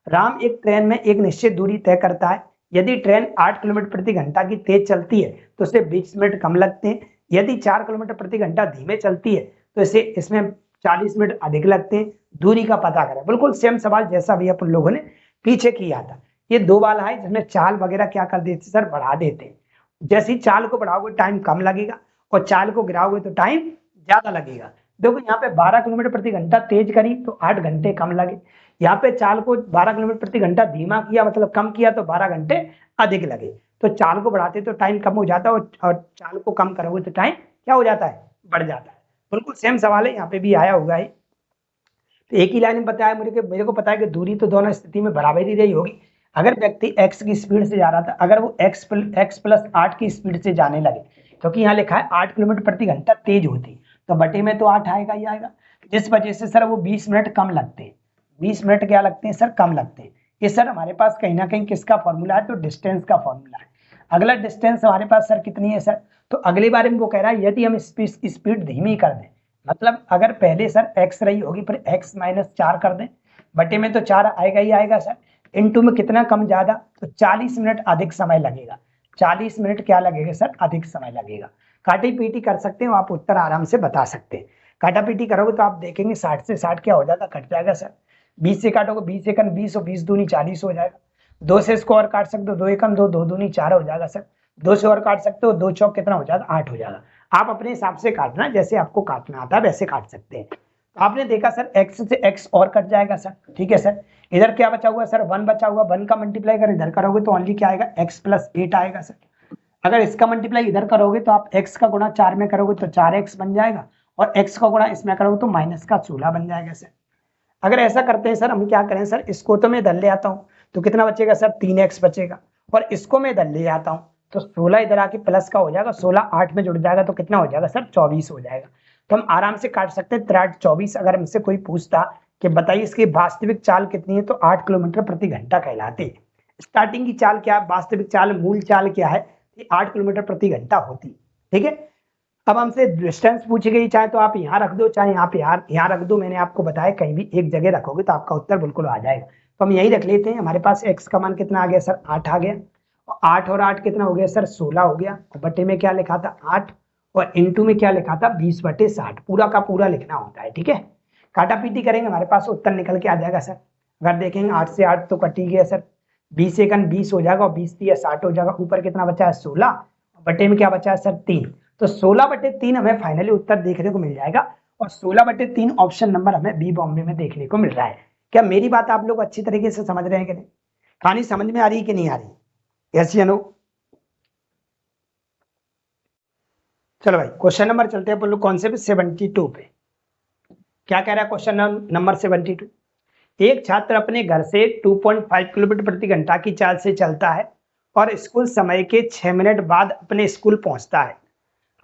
राम एक ट्रेन में एक निश्चित दूरी तय करता है। यदि ट्रेन 8 किलोमीटर प्रति घंटा की तेज चलती है तो इसे 20 मिनट कम लगते हैं। यदि 4 किलोमीटर प्रति घंटा धीमे चलती है तो इसे इसमें 40 मिनट अधिक लगते हैं। दूरी का पता करें। बिल्कुल सेम सवाल जैसा भी अपन लोगों ने पीछे किया था। ये दो वाला है जिसमें चाल वगैरह क्या कर देते सर, बढ़ा देते हैं। जैसे ही चाल को बढ़ाओगे टाइम कम लगेगा और चाल को गिराओगे तो टाइम ज्यादा लगेगा। देखो यहाँ पे 12 किलोमीटर प्रति घंटा तेज करी तो 8 घंटे कम लगे। यहाँ पे चाल को 12 किलोमीटर प्रति घंटा धीमा किया मतलब कम किया तो 12 घंटे अधिक लगे। तो चाल को बढ़ाते तो टाइम कम हो जाता है और चाल को कम करोगे तो टाइम क्या हो जाता है, बढ़ जाता है। बिल्कुल सेम सवाल है, यहाँ पे भी आया हुआ है। तो एक ही लाइन में बताया मेरे को पता है कि दूरी तो दोनों स्थिति में बराबर ही रही होगी। अगर व्यक्ति x की स्पीड से जा रहा था, अगर वो x प्लस 8 की स्पीड से जाने लगे, क्योंकि यहाँ लिखा है 8 किलोमीटर प्रति घंटा तेज होती, तो बटे में तो 8 आएगा ही आएगा। जिस वजह से सर वो 20 मिनट कम लगते हैं। 20 मिनट क्या लगते हैं सर, कम लगते हैं। ये सर हमारे पास कहीं ना कहीं किसका फॉर्मूला है, तो डिस्टेंस का फॉर्मूला है। अगला डिस्टेंस हमारे पास सर कितनी है सर, तो अगले बारे में वो कह रहा है यदि हम स्पीड धीमी कर दें, मतलब अगर पहले सर x रही होगी फिर x - 4 कर दें, बटे में तो 4 आएगा ही आएगा सर। इनटू में कितना कम ज्यादा, तो 40 मिनट अधिक समय लगेगा। 40 मिनट क्या लगेगा सर, अधिक समय लगेगा। काटी पीटी कर सकते हो आप, उत्तर आराम से बता सकते हैं। काटा पीटी करोगे तो आप देखेंगे 60 से 60 क्या हो जाएगा, कट जाएगा सर। 20 से काटोगे 20 एकम 20 और 20 दूनी 40 हो जाएगा। 2 से इसको और काट सकते हो, 2 एकम 2, 2 दूनी 4 हो जाएगा सर। 2 से और काट सकते हो, 2 चौक कितना हो जाएगा, 8 हो जाएगा। आप अपने हिसाब से काटना, जैसे आपको काटना आता है वैसे काट सकते हैं। तो आपने देखा सर x से x और कट जाएगा सर, ठीक है सर। इधर क्या बचा हुआ सर, 1 बचा हुआ, 1 का मल्टीप्लाई अगर इधर करोगे तो ओनली क्या आएगा, x प्लस 8 आएगा सर। अगर इसका मल्टीप्लाई इधर करोगे तो आप x का गुणा 4 में करोगे तो 4x बन जाएगा, और x का गुणा इसमें करोगे तो माइनस का 16 बन जाएगा सर। अगर ऐसा करते हैं सर, हम क्या करें सर, इसको तो मैं इधर ले आता हूँ तो कितना बचेगा सर, 3x बचेगा, और इसको मैं इधर ले आता हूँ तो 16 इधर आके प्लस का हो जाएगा, 16 8 में जुड़ जाएगा तो कितना हो जाएगा सर, 24 हो जाएगा। तो हम आराम से काट सकते हैं 3 24। अगर हमसे कोई पूछता कि बताइए इसकी वास्तविक चाल कितनी है, तो 8 किलोमीटर प्रति घंटा कहलाती है। स्टार्टिंग की चाल क्या है, वास्तविक चाल मूल चाल क्या है, 8 किलोमीटर प्रति घंटा होती, ठीक है। अब हमसे डिस्टेंस पूछी गई, चाहे तो आप यहाँ रख दो चाहे यहाँ रख दो। मैंने आपको बताया कहीं भी एक जगह रखोगे तो आपका उत्तर बिल्कुल आ जाएगा। तो हम यही रख लेते हैं। हमारे पास x का मान कितना आ गया सर, 8 आ गया, और 8 और 8 कितना हो गया सर, 16 हो गया, और बटे में क्या लिखा था 8, और इनटू में क्या लिखा था 20/60, पूरा का पूरा लिखना होता है, ठीक है। काटा पीटी करेंगे हमारे पास उत्तर निकल के आ जाएगा सर। अगर देखेंगे 8 से 8 तो कट ही गया सर, 20 से 20 हो जाएगा, और 20 या 60 हो जाएगा। ऊपर कितना बचा है 16, बटे में क्या बचा है सर 3, तो 16/3 हमें फाइनली उत्तर देखने को मिल जाएगा। और 16/3 ऑप्शन नंबर हमें बी बॉम्बे में देखने को मिल रहा है। क्या मेरी बात आप लोग अच्छी तरीके से समझ रहे हैं कि नहीं, कहानी समझ में आ रही है कि नहीं आ रही, यस या नो। चलो भाई क्वेश्चन नंबर चलते हैं अपन लोग कौन से पे, 72 पे। क्या कह रहा है क्वेश्चन नंबर 72। एक छात्र अपने घर से 2.5 किलोमीटर प्रति घंटा की चाल से चलता है और स्कूल समय के 6 मिनट बाद अपने स्कूल पहुंचता है।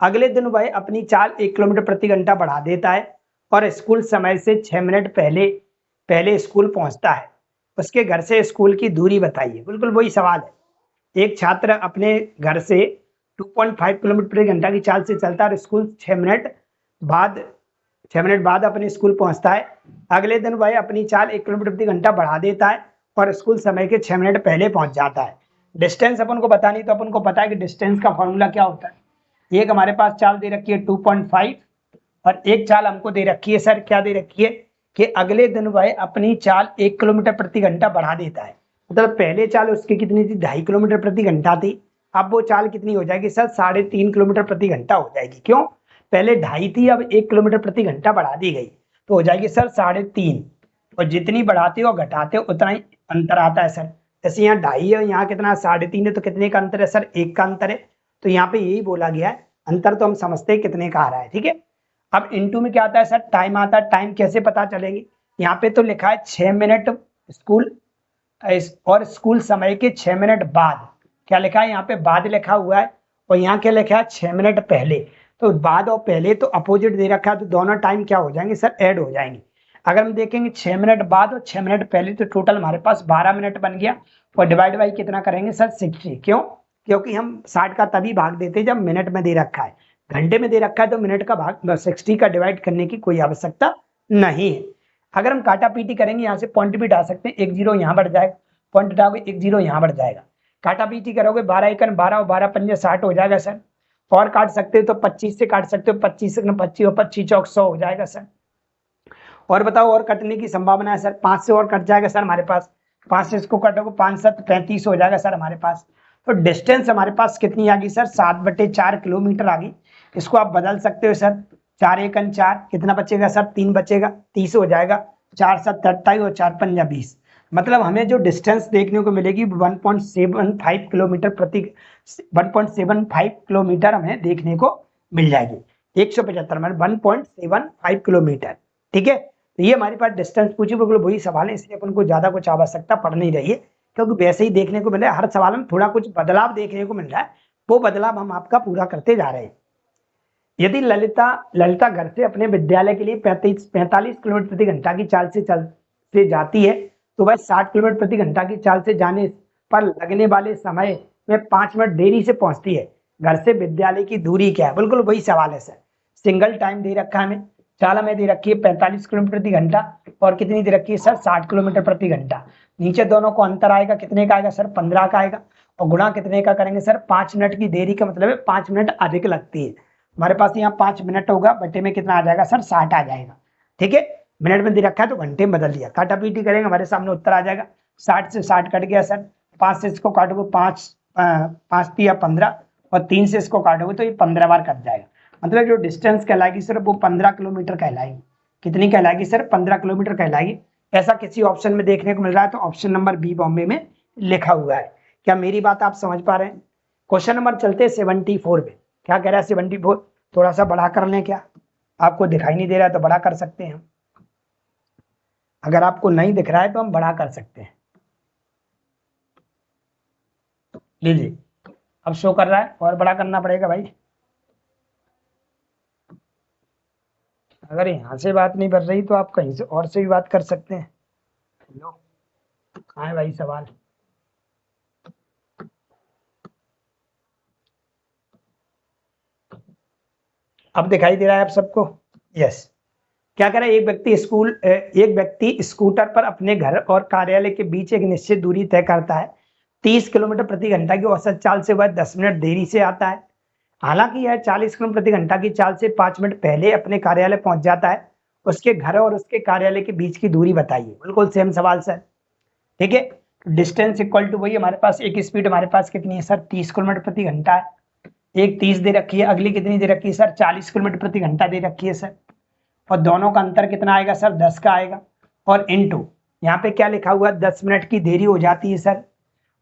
अगले दिन वह अपनी चाल 1 किलोमीटर प्रति घंटा बढ़ा देता है और स्कूल समय से 6 मिनट पहले स्कूल पहुंचता है। उसके घर से स्कूल की दूरी बताइए। बिल्कुल वही सवाल है। एक छात्र अपने घर से 2.5 किलोमीटर प्रति घंटा की चाल से चलता है और स्कूल 6 मिनट बाद अपने स्कूल पहुंचता है। अगले दिन वह अपनी चाल 1 किलोमीटर प्रति घंटा बढ़ा देता है और स्कूल समय के 6 मिनट पहले पहुंच जाता है। डिस्टेंस अपन को बतानी, तो अपन को पता है कि डिस्टेंस का फॉर्मूला क्या होता है। एक हमारे पास चाल दे रखी है 2.5 और एक चाल हमको दे रखी है सर, क्या दे रखी है कि अगले दिन वह अपनी चाल 1 किलोमीटर प्रति घंटा बढ़ा देता है। मतलब पहले चाल उसकी कितनी थी, 2.5 किलोमीटर प्रति घंटा थी, अब वो चाल कितनी हो जाएगी सर, 3.5 किलोमीटर प्रति घंटा हो जाएगी। क्यों, पहले 2.5 थी, अब 1 किलोमीटर प्रति घंटा बढ़ा दी गई, तो हो जाएगी सर 3.5। और जितनी बढ़ाते हो घटाते हो उतना ही अंतर आता है सर। जैसे यहाँ 2.5 है, यहाँ कितना 3.5 है, तो कितने का अंतर है सर, 1 का अंतर है। तो यहाँ पे यही बोला गया है, अंतर तो हम समझते हैं कितने का आ रहा है, ठीक है। अब इनटू में क्या आता है सर, टाइम आता है। टाइम कैसे पता चलेगी, यहाँ पे तो लिखा है 6 मिनट स्कूल और स्कूल समय के 6 मिनट बाद, क्या लिखा है यहाँ पे, बाद लिखा हुआ है, और यहाँ क्या लिखा है 6 मिनट पहले। तो बाद और पहले तो अपोजिट दे रखा है, तो दोनों टाइम क्या हो जाएंगे सर, ऐड हो जाएंगे। अगर हम देखेंगे 6 मिनट बाद और 6 मिनट पहले, तो टोटल हमारे पास 12 मिनट बन गया। और डिवाइड बाई कितना करेंगे सर, 60। क्यों, क्योंकि हम 60 का तभी भाग देते हैं जब मिनट में दे रखा है, घंटे में दे रखा है तो मिनट का भाग 60 का डिवाइड करने की कोई आवश्यकता नहीं है। अगर हम काटा पीटी करेंगे, यहाँ से पॉइंट भी डाल सकते हैं, 1 0 यहाँ बढ़ जाएगा, पॉइंट डालोगे 1 0 यहाँ बढ़ जाएगा। काटा पीटी करोगे 12 एकन 12 और 12 पंजे 60 हो जाएगा सर। और काट सकते हो तो 25 से काट सकते हो, 25 से 25 और 25 चौक 100 हो जाएगा सर। और बताओ और कटने की संभावना है सर, 5 से और कट जाएगा सर हमारे पास, 5 से इसको कटोगे 5 7 35 हो जाएगा सर हमारे पास। तो डिस्टेंस हमारे पास कितनी आ गई सर, 7/4 किलोमीटर आ गई। इसको आप बदल सकते हो सर, 4 एकन 4, कितना बचेगा सर, 3 बचेगा, 30 हो जाएगा, 4 7 28 और 4 5 20। मतलब हमें जो डिस्टेंस देखने को मिलेगी 1.75 किलोमीटर प्रति 1.75 किलोमीटर हमें देखने को मिल जाएगी। 175 मतलब 1.75 किलोमीटर, ठीक है। तो ये हमारे पास डिस्टेंस पूछी, बिल्कुल वही सवाल है, इसलिए अपन को ज्यादा कुछ आवश्यकता पड़ नहीं रही है, क्योंकि वैसे ही देखने को मिल रहा है। हर सवाल में थोड़ा कुछ बदलाव देखने को मिल रहा है, वो बदलाव हम आपका पूरा करते जा रहे हैं। यदि ललिता घर से अपने विद्यालय के लिए 45 किलोमीटर प्रति घंटा की चाल से जाती है, तो वह 60 किलोमीटर प्रति घंटा की चाल से जाने पर लगने वाले समय में 5 मिनट देरी से पहुंचती है। घर से विद्यालय की दूरी क्या है, बिल्कुल वही सवाल है सर। सिंगल टाइम दे रखा है हमें, चाल हमें दे रखी है 45 किलोमीटर प्रति घंटा, और कितनी दे रखी है सर, 60 किलोमीटर प्रति घंटा। नीचे दोनों को अंतर आएगा, कितने का आएगा सर, 15 का आएगा, और गुणा कितने का करेंगे सर, 5 मिनट की देरी का मतलब है 5 मिनट अधिक लगती है। हमारे पास यहाँ 5 मिनट होगा, बटे में कितना आ जाएगा सर, 60 आ जाएगा, ठीक है। मिनट में दे रखा है तो घंटे में बदल दिया, काटा पीटी करेंगे हमारे सामने उत्तर आ जाएगा। 60 से 60 कट गया सर, 5 से इसको काटोगे 5 3 15, और 3 से इसको काटोगे तो ये 15 बार कट जाएगा। मतलब जो डिस्टेंस कहलाएगी सर वो 15 किलोमीटर कहलाएगी। कितनी कहलाएगी सर, 15 किलोमीटर कहलाएगी। ऐसा किसी ऑप्शन में देखने को मिल रहा है, तो ऑप्शन नंबर बी बॉम्बे में लिखा हुआ है। क्या मेरी बात आप समझ पा रहे हैं। क्वेश्चन नंबर चलते हैं 74 पे। क्या कह रहा है 74, थोड़ा सा बड़ा कर लें, क्या आपको दिखाई नहीं दे रहा है तो बड़ा कर सकते हैं। अगर आपको नहीं दिख रहा है तो हम बड़ा कर सकते हैं। लीजिए, अब शो कर रहा है, और बड़ा करना पड़ेगा भाई। अगर यहाँ से बात नहीं बढ़ रही तो आप कहीं से और से भी बात कर सकते हैं। लो, कहाँ है भाई सवाल। अब दिखाई दे रहा है आप सबको, यस। क्या कह रहा है, एक व्यक्ति स्कूटर पर अपने घर और कार्यालय के बीच एक निश्चित दूरी तय करता है। 30 किलोमीटर प्रति घंटा की औसत चाल से वह 10 मिनट देरी से आता है। हालांकि यह 40 किलोमीटर प्रति घंटा की चाल से 5 मिनट पहले अपने कार्यालय पहुंच जाता है। उसके घर और उसके कार्यालय के बीच की दूरी बताइए। बिल्कुल सेम सवाल सर, ठीक है। डिस्टेंस इक्वल टू वही, हमारे पास एक स्पीड हमारे पास कितनी है सर, 30 किलोमीटर प्रति घंटा है। एक 30 दे रखी है, अगली कितनी दे रखी है सर, 40 किलोमीटर प्रति घंटा दे रखी है सर। और दोनों का अंतर कितना आएगा सर, 10 का आएगा। और इनटू यहाँ पे क्या लिखा हुआ है, 10 मिनट की देरी हो जाती है सर।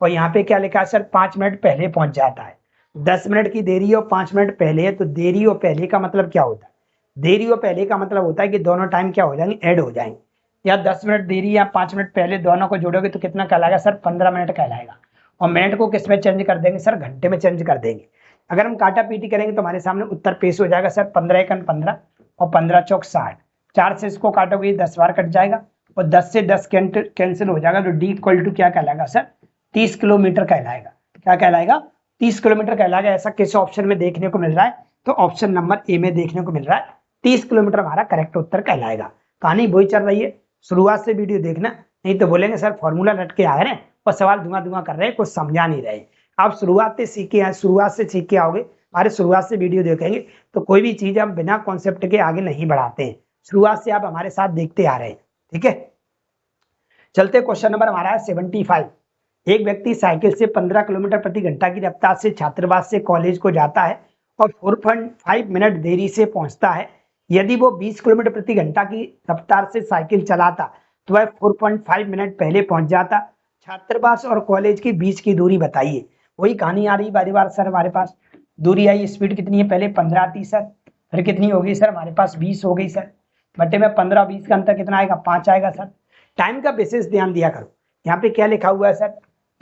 और यहाँ पे क्या लिखा है सर, 5 मिनट पहले पहुंच जाता है। 10 मिनट की देरी और 5 मिनट पहले है, तो देरी और पहले का मतलब क्या होता है, देरी और पहले का मतलब होता है कि दोनों टाइम क्या हो जाएंगे, ऐड हो जाएंगे। या 10 मिनट देरी या 5 मिनट पहले दोनों को जोड़ोगे तो कितना कहलाएगा सर, 15 मिनट कहलाएगा। और मिनट को किस में चेंज कर देंगे सर, घंटे में चेंज कर देंगे। अगर हम काटा पीटी करेंगे तो हमारे सामने उत्तर पेश हो जाएगा सर, 15 एकन 15 और 15 चौक 60। 4 से इसको काटोगे 10 बार कट जाएगा, और 10 से 10 कैंसिल हो जाएगा, तो डी इक्वल टू क्या कहलाएगा सर, 30 किलोमीटर कहलाएगा। क्या कहलाएगा, 30 किलोमीटर कहलाएगा। ऐसा किस ऑप्शन में देखने को मिल रहा है, तो ऑप्शन नंबर ए में देखने को मिल रहा है, 30 किलोमीटर हमारा करेक्ट उत्तर कहलाएगा। कहानी वही चल रही है, शुरुआत से वीडियो देखना, नहीं तो बोलेंगे सर फॉर्मूला लटके आ रहे हैं और सवाल धुआं धुआं कर रहे हैं, कुछ समझा नहीं रहे। आप शुरुआत से सीख के आओगे, हमारे शुरुआत से वीडियो देखेंगे तो कोई भी चीज हम बिना कॉन्सेप्ट के आगे नहीं बढ़ाते हैं, शुरुआत से आप हमारे साथ देखते आ रहे हैं। ठीक है, चलते क्वेश्चन नंबर हमारा है 75। एक व्यक्ति साइकिल से 15 किलोमीटर प्रति घंटा की रफ्तार से छात्रावास से कॉलेज को जाता है और 4.5 मिनट देरी से पहुंचता है। यदि वो 20 किलोमीटर प्रति घंटा की रफ्तार से साइकिल चलाता तो वह 4.5 मिनट पहले पहुंच जाता। छात्रावास और कॉलेज के बीच की दूरी बताइए। वही कहानी आ रही बारी बार सर, हमारे पास दूरी आई, स्पीड कितनी है, पहले 15 थी सर, फिर कितनी हो गई सर, हमारे पास 20 हो गई सर, बटे में 15 20 का अंतर कितना आएगा, 5 आएगा सर। टाइम का बेसिस ध्यान दिया करो, यहाँ पे क्या लिखा हुआ है सर,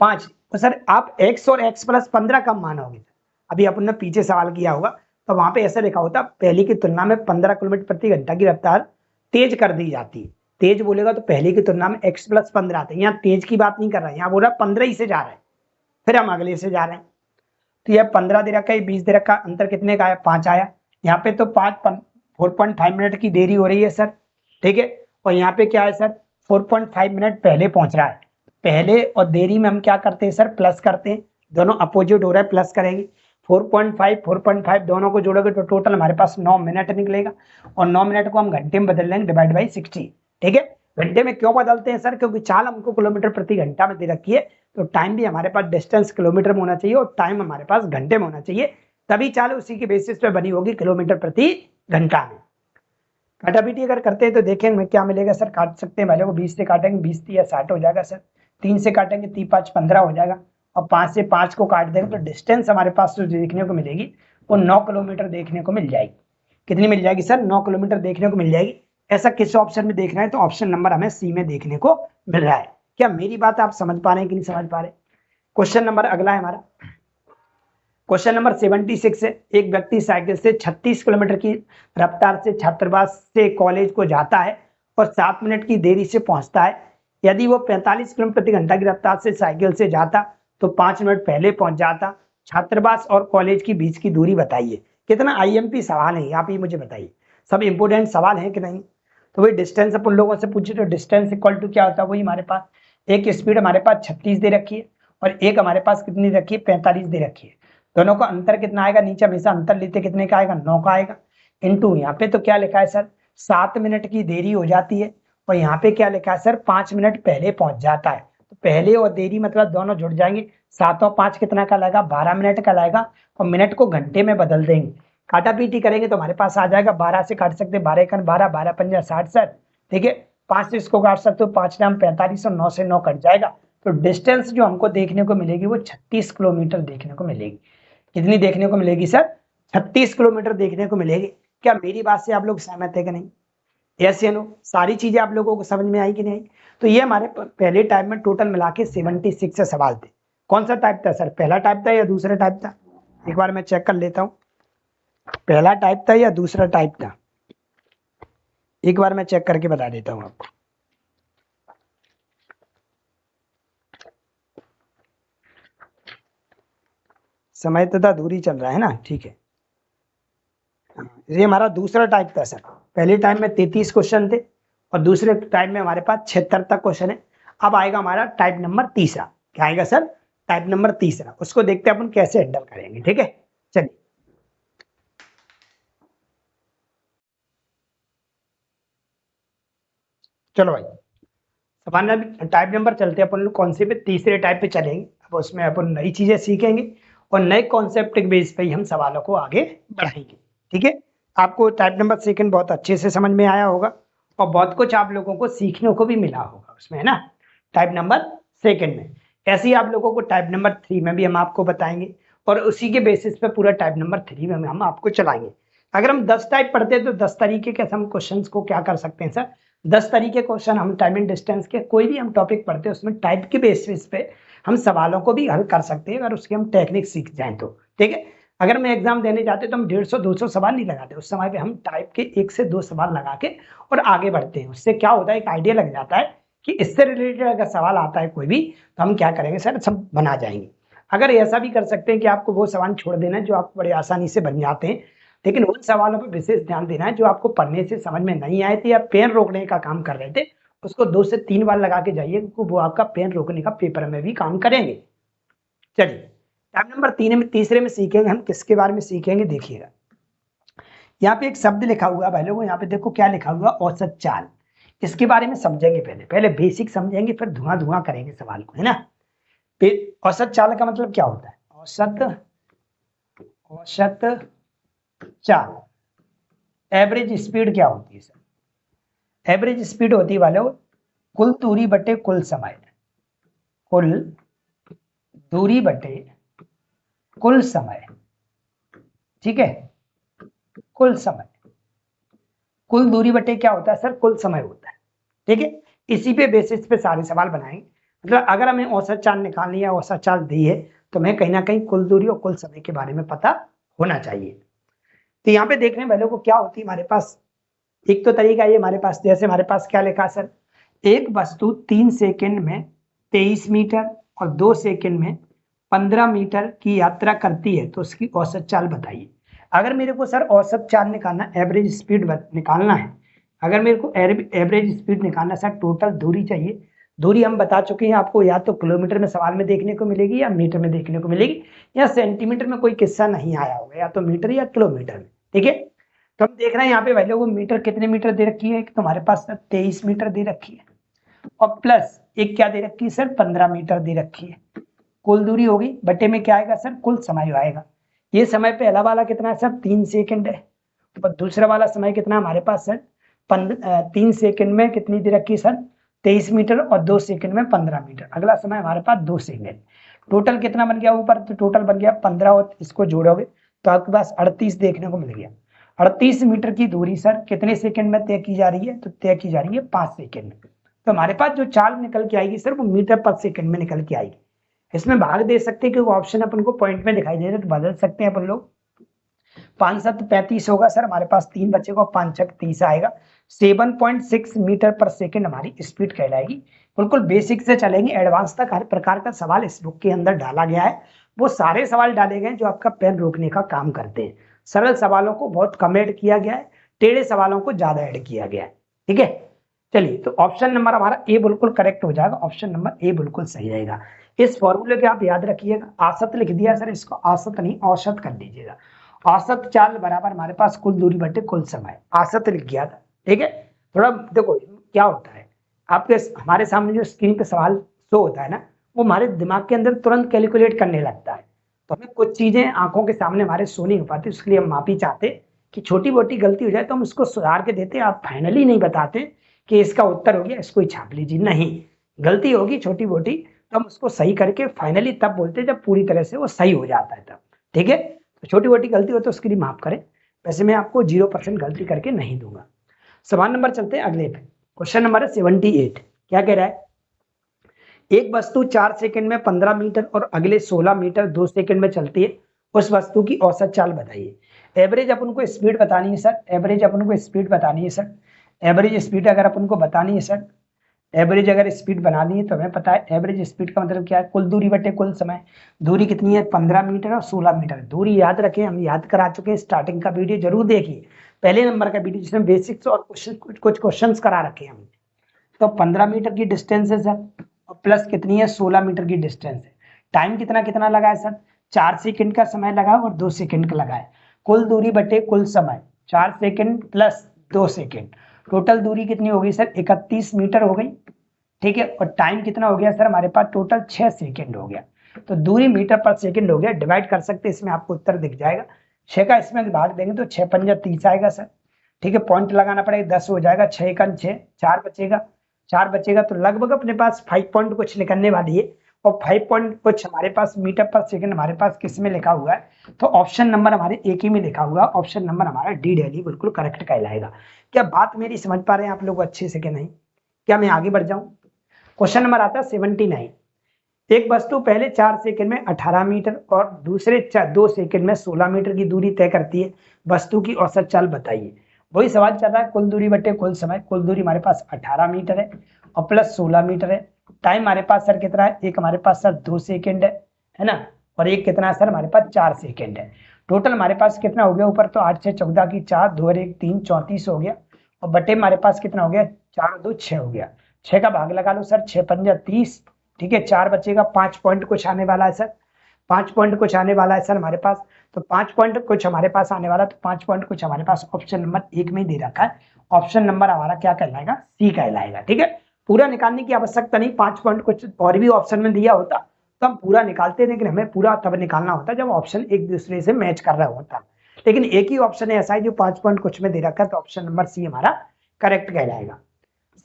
5, तो सर आप x और x प्लस 15 कब मानोगे। अभी अपन ने पीछे सवाल किया होगा तो वहां पे ऐसा लिखा होता पहले की तुलना में 15 किलोमीटर प्रति घंटा की रफ्तार तेज कर दी जाती है। तेज बोलेगा तो पहले की तुलना में x प्लस 15 आते हैं, यहाँ तेज की बात नहीं कर रहा है, यहाँ बोल रहा 15 ही से जा रहा है, फिर हम अगले से जा रहे हैं। तो यह 15 दे रखा है, 20 दे रखा, अंतर कितने का है, 5 आया। यहाँ पे तो 4.5 मिनट की देरी हो रही है सर। ठीक है, और यहाँ पे क्या है सर, 4.5 मिनट पहले पहुंच रहा है। पहले और देरी में हम क्या करते हैं सर, प्लस करते हैं, दोनों अपोजिट हो रहा है, प्लस करेंगे। 4.5 दोनों को जोड़ोगे तो टोटल हमारे पास 9 मिनट निकलेगा, और 9 मिनट को हम घंटे में बदल लेंगे, डिवाइड बाई 60। ठीक है, घंटे में क्यों बदलते हैं सर, क्योंकि चाल हमको किलोमीटर प्रति घंटा में दे रखी है, तो टाइम भी हमारे पास डिस्टेंस किलोमीटर में होना चाहिए और टाइम हमारे पास घंटे में होना चाहिए, तभी चाल उसी के बेसिस पे बनी होगी किलोमीटर प्रति घंटा में। काटापीटी अगर करते हैं तो देखेंगे क्या मिलेगा सर, काट सकते हैं, पहले को 20 से काटेंगे, 20 या 60 हो जाएगा सर, 3 से काटेंगे 3 5 15 हो जाएगा, और 5 से 5 को काट देंगे तो डिस्टेंस हमारे पास जो देखने को मिलेगी वो 9 किलोमीटर देखने को मिल जाएगी। कितनी मिल जाएगी सर, 9 किलोमीटर देखने को मिल जाएगी। ऐसा किस ऑप्शन में देखना है, तो ऑप्शन नंबर हमें सी में देखने को मिल रहा है। क्या मेरी बात आप समझ पा रहे हैं कि नहीं समझ पा रहे। क्वेश्चन नंबर अगला है हमारा, क्वेश्चन नंबर 76 है। एक व्यक्ति साइकिल से 36 किलोमीटर की रफ्तार से छात्रावास से कॉलेज को जाता है और 7 मिनट की देरी से पहुंचता है। यदि वो 45 किलोमीटर प्रति घंटा की रफ्तार से साइकिल से जाता तो 5 मिनट पहले पहुंच जाता। छात्रावास और कॉलेज के बीच की दूरी बताइए। कितना आईएमपी सवाल है, आप ही मुझे बताइए, सब इंपोर्टेंट सवाल है कि नहीं। तो वही डिस्टेंस अपन लोगों से पूछे तो डिस्टेंस इक्वल टू क्या होता है, वही हमारे पास एक स्पीड हमारे पास 36 दे रखी है और एक हमारे पास कितनी रखी है, 45 दे रखी है। दोनों का अंतर कितना आएगा, नीचे हमेशा अंतर लेते कितने का आएगा, 9 का आएगा, इनटू यहाँ पे तो क्या लिखा है सर, 7 मिनट की देरी हो जाती है, और यहाँ पे क्या लिखा है सर, 5 मिनट पहले पहुंच जाता है। तो पहले और देरी मतलब दोनों जुड़ जाएंगे, 7 और 5 कितना का लाएगा, 12 मिनट का लाएगा, और मिनट को घंटे में बदल देंगे। काटा पीटी करेंगे तो हमारे पास आ जाएगा, 12 से काट सकते, 12 का 12, 12 पंजा 60 सर। ठीक है, 5 से इसको काट सकते हो, 5 नाम 45 और 9 से 9 कट जाएगा। तो डिस्टेंस जो हमको देखने को मिलेगी वो 36 किलोमीटर देखने को मिलेगी। कितनी देखने को मिलेगी सर, 36 किलोमीटर देखने को मिलेगी। क्या मेरी बात से आप लोग सहमत है कि नहीं, यस या नो, सारी चीजें आप लोगों को समझ में आई कि नहीं। तो ये हमारे पहले टाइप में टोटल मिला के 76 से सवाल थे। कौन सा टाइप था सर, पहला टाइप था या दूसरा टाइप था, एक बार मैं चेक कर लेता हूँ, पहला टाइप था या दूसरा टाइप था, एक बार मैं चेक करके बता देता हूँ आपको। समय तथा दूरी चल रहा है ना, ठीक है, ये हमारा दूसरा टाइप था सर। पहले टाइम में 33 क्वेश्चन थे और दूसरे टाइम में हमारे पास 76 तक क्वेश्चन है। अब आएगा हमारा टाइप नंबर तीसरा, क्या आएगा सर, टाइप नंबर तीसरा, उसको देखते हैं अपन कैसे हैंडल करेंगे। ठीक है, चलिए चलो भाई, सामान्य टाइप नंबर चलते हैं अपन लोग कौन से पे, तीसरे टाइप पे चलेंगे। अब उसमें अपन नई चीजें सीखेंगे और नए कॉन्सेप्ट के बेस पे ही हम सवालों को आगे बढ़ाएंगे। ठीक है, आपको टाइप नंबर सेकंड बहुत अच्छे से समझ में आया होगा और बहुत कुछ आप लोगों को सीखने को भी मिला होगा उसमें, है ना, टाइप नंबर सेकंड में। ऐसे ही आप लोगों को टाइप नंबर 3 में भी हम आपको बताएंगे और उसी के बेसिस पे पूरा टाइप नंबर 3 में हम आपको चलाएंगे। अगर हम 10 टाइप पढ़ते हैं तो 10 तरीके के हम क्वेश्चन को क्या कर सकते हैं सर, 10 तरीके क्वेश्चन हम टाइम एंड डिस्टेंस के कोई भी हम टॉपिक पढ़ते हैं उसमें टाइप के बेसिस पे हम सवालों को भी हल कर सकते हैं, अगर उसकी हम टेक्निक सीख जाएं तो। ठीक है, अगर मैं एग्जाम देने जाते तो हम 150-200 सवाल नहीं लगाते, उस समय पे हम टाइप के 1 से 2 सवाल लगा के और आगे बढ़ते हैं। उससे क्या होता है, एक आइडिया लग जाता है कि इससे रिलेटेड अगर सवाल आता है कोई भी तो हम क्या करेंगे सर, सब बना जाएंगे। अगर ऐसा भी कर सकते हैं कि आपको वो सवाल छोड़ देना है जो आपको बड़ी आसानी से बन जाते हैं, लेकिन उन सवालों पर विशेष ध्यान देना है जो आपको पढ़ने से समझ में नहीं आए थे या पेन रोकने का काम कर रहे थे, उसको 2 से 3 बार लगा के जाइए, क्योंकि वो आपका पेन रोकने का पेपर में भी काम करेंगे। चलिए टाइप नंबर तीसरे में सीखेंगे हम किसके बारे में सीखेंगे, देखिएगा यहाँ पे एक शब्द लिखा हुआ है भाई लोगों, यहाँ पे देखो क्या लिखा हुआ, औसत चाल। इसके बारे में समझेंगे, पहले बेसिक समझेंगे, फिर धुआं धुआं करेंगे सवाल को, है ना। औसत चाल का मतलब क्या होता है, औसत चाल, एवरेज स्पीड क्या होती है सर, एवरेज स्पीड होती है वालों कुल दूरी बटे कुल समय, कुल दूरी बटे कुल समय, ठीक है, कुल समय, कुल दूरी बटे क्या होता है सर, कुल समय होता है, ठीक है। इसी पे बेसिस पे सारे सवाल बनाएंगे, मतलब अगर हमें औसत चाल निकालनी है, औसत चाल दी है, तो हमें कहीं ना कहीं कुल दूरी और कुल समय के बारे में पता होना चाहिए। तो यहाँ पे देखने वालों को क्या होती है हमारे पास, एक तो तरीका ये हमारे पास, जैसे हमारे पास क्या लिखा सर, एक वस्तु 3 सेकंड में 23 मीटर और 2 सेकंड में 15 मीटर की यात्रा करती है, तो उसकी औसत चाल बताइए। अगर मेरे को सर औसत चाल निकालना, एवरेज स्पीड निकालना है, अगर मेरे को एवरेज स्पीड निकालना सर, टोटल दूरी चाहिए। दूरी हम बता चुके हैं आपको, या तो किलोमीटर में सवाल में देखने को मिलेगी या मीटर में देखने को मिलेगी, या सेंटीमीटर में कोई किस्सा नहीं आया होगा, या तो मीटर या किलोमीटर में, ठीक है। तो हम देख रहे हैं यहाँ पे भाई लोगों, मीटर कितने मीटर दे रखी है, तुम्हारे पास 23 मीटर दे रखी है, और प्लस एक क्या दे रखी है सर, 15 मीटर दे रखी है। कुल दूरी होगी, बटे में क्या आएगा सर, कुल समय आएगा। ये समय पहला वाला कितना है सर, 3 सेकंड है, और दूसरा वाला समय कितना हमारे पास सर, 3 सेकंड में कितनी दे रखी है सर, 23 मीटर, और 2 सेकंड में 15 मीटर। अगला समय हमारे पास 2 सेकंड। टोटल कितना बन गया ऊपर, तो टोटल बन गया 15, और इसको जोड़ोगे तो आपके पास 38 देखने को मिल गया। 38 मीटर की दूरी सर कितने सेकंड में तय की जा रही है, तो तय की जा रही है 5 सेकंड में। तो हमारे पास जो चाल निकल के आएगी सर, वो मीटर पर सेकंड में निकल के आएगी। इसमें भाग दे सकते हैं क्योंकि ऑप्शन अपन को पॉइंट में दिखाई दे रहे हैं, तो बदल सकते हैं अपन लोग। 5 7 35 होगा सर, हमारे पास 3 बचेगा, 5 6 30 आएगा। 7.6 मीटर पर सेकंड हमारी स्पीड कहलाएगी। बिल्कुल बेसिक से चलेंगे, एडवांस तक हर प्रकार का सवाल इस बुक के अंदर डाला गया है। वो सारे सवाल डाले गए जो आपका पेन रोकने का काम करते हैं। सरल सवालों को बहुत कम ऐड किया गया है, टेढ़े सवालों को ज्यादा ऐड किया गया है, ठीक है। चलिए, तो ऑप्शन नंबर हमारा ए बिल्कुल करेक्ट हो जाएगा, ऑप्शन नंबर ए बिल्कुल सही रहेगा। इस फॉर्मूले के आप याद रखिएगा, औसत लिख दिया सर, इसको औसत नहीं औसत कर दीजिएगा। औसत चाल बराबर हमारे पास कुल दूरी बटे कुल समय, औसत लिख गया था, ठीक है। थोड़ा देखो क्या होता है, आपके हमारे सामने जो स्क्रीन पे सवाल शो होता है ना, वो हमारे दिमाग के अंदर तुरंत कैलकुलेट करने लगता है, तो हमें कुछ चीजें आंखों के सामने हमारे शो नहीं हो पाती, उसके लिए हम माफी चाहते कि छोटी मोटी गलती हो जाए तो हम उसको सुधार के देते, आप फाइनली नहीं बताते कि इसका उत्तर हो गया, इसको ही छाप लीजिए, नहीं। गलती होगी छोटी मोटी तो हम उसको सही करके फाइनली तब बोलते हैं जब पूरी तरह से वो सही हो जाता है तब, ठीक है। तो छोटी मोटी गलती हो तो उसके लिए माफ करें, वैसे मैं आपको 0% गलती करके नहीं दूंगा। सवाल नंबर चलते हैं अगले पे, क्वेश्चन नंबर है 78। क्या कह रहा है, एक वस्तु 4 सेकंड में 15 मीटर और अगले 16 मीटर 2 सेकंड में चलती है, उस वस्तु की औसत चाल बताइए। एवरेज अपन को स्पीड बतानी है सर, एवरेज अपन को स्पीड बतानी है सर, एवरेज स्पीड अगर अपन को बतानी है सर, एवरेज अगर स्पीड बनानी है तो हमें पता है एवरेज स्पीड का मतलब क्या है, कुल दूरी बटे कुल समय। दूरी कितनी है, 15 मीटर और 16 मीटर। दूरी याद रखें, हम याद करा चुके हैं, स्टार्टिंग का वीडियो जरूर देखिए, पहले नंबर का वीडियो जिसमें बेसिक्स और कुछ क्वेश्चन करा रखे हैं हमने। तो 15 मीटर की डिस्टेंस है सर, और प्लस कितनी है, 16 मीटर की डिस्टेंस है। टाइम कितना कितना लगा है सर, 4 सेकंड का समय लगा और 2 सेकंड का लगा है। कुल दूरी बटे कुल समय, 4 सेकंड प्लस 2 सेकंड, टोटल दूरी कितनी होगी सर, 31 मीटर हो गई, ठीक है। और टाइम कितना हो गया सर, हमारे पास टोटल 6 सेकंड हो गया। तो दूरी मीटर पर सेकंड हो गया, डिवाइड कर सकते हैं, इसमें आपको उत्तर दिख जाएगा। 6 का इसमें भाग देंगे तो 6 पंजा 30 आएगा सर, ठीक है। पॉइंट लगाना पड़ेगा, 10 हो जाएगा, 6 का 6, 4 बचेगा, 4 बचेगा, तो लगभग अपने पास 5 पॉइंट कुछ निकलने वाली है। और 5 पॉइंट कुछ हमारे पास मीटर पर सेकंड हमारे पास किस में लिखा हुआ है, तो ऑप्शन नंबर हमारे एक ही में लिखा हुआ है, ऑप्शन नंबर हमारा डी दिल्ली बिल्कुल करेक्ट कहलाएगा। क्या बात मेरी समझ पा रहे हैं आप लोग अच्छे से कि नहीं, क्या मैं आगे बढ़ जाऊं। क्वेश्चन नंबर आता है 79। एक वस्तु पहले 4 सेकंड में 18 मीटर और दूसरे 2 सेकंड में 16 मीटर की दूरी तय करती है, वस्तु की औसत चाल बताइए। वही सवाल चल रहा है, कुल दूरी बटे कुल समय। कुल दूरी हमारे पास 18 मीटर है और प्लस 16 मीटर है। टाइम हमारे पास सर कितना है, एक हमारे पास सर 2 सेकंड है ना, और एक कितना है सर, हमारे पास 4 सेकंड है। टोटल हमारे पास कितना हो गया, ऊपर तो 8 6 14 की 4, 2 और 1 3, 34 हो गया, और बटे हमारे पास कितना हो गया, 4 और 2 6 हो गया। 6 का भाग लगा लो सर, 6 पंजा 30, ठीक है। 4 बचेगा, 5 पॉइंट कुछ आने वाला है सर। 5 पॉइंट कुछ आने वाला है सर हमारे पास, तो 5 पॉइंट कुछ हमारे पास आने वाला, तो 5 पॉइंट कुछ हमारे पास ऑप्शन नंबर 1 में दे रखा है। ऑप्शन नंबर हमारा क्या कहलाएगा, सी कहलाएगा। ठीक है, पूरा निकालने की आवश्यकता नहीं, 5 पॉइंट कुछ और भी ऑप्शन में दिया होता तो हम पूरा निकालते, लेकिन हमें पूरा तब निकालना होता जब ऑप्शन एक दूसरे से मैच कर रहा होता। लेकिन एक ही ऑप्शन है ऐसा है जो 5 पॉइंट कुछ में दे रखा है, तो ऑप्शन नंबर सी हमारा करेक्ट कहलाएगा।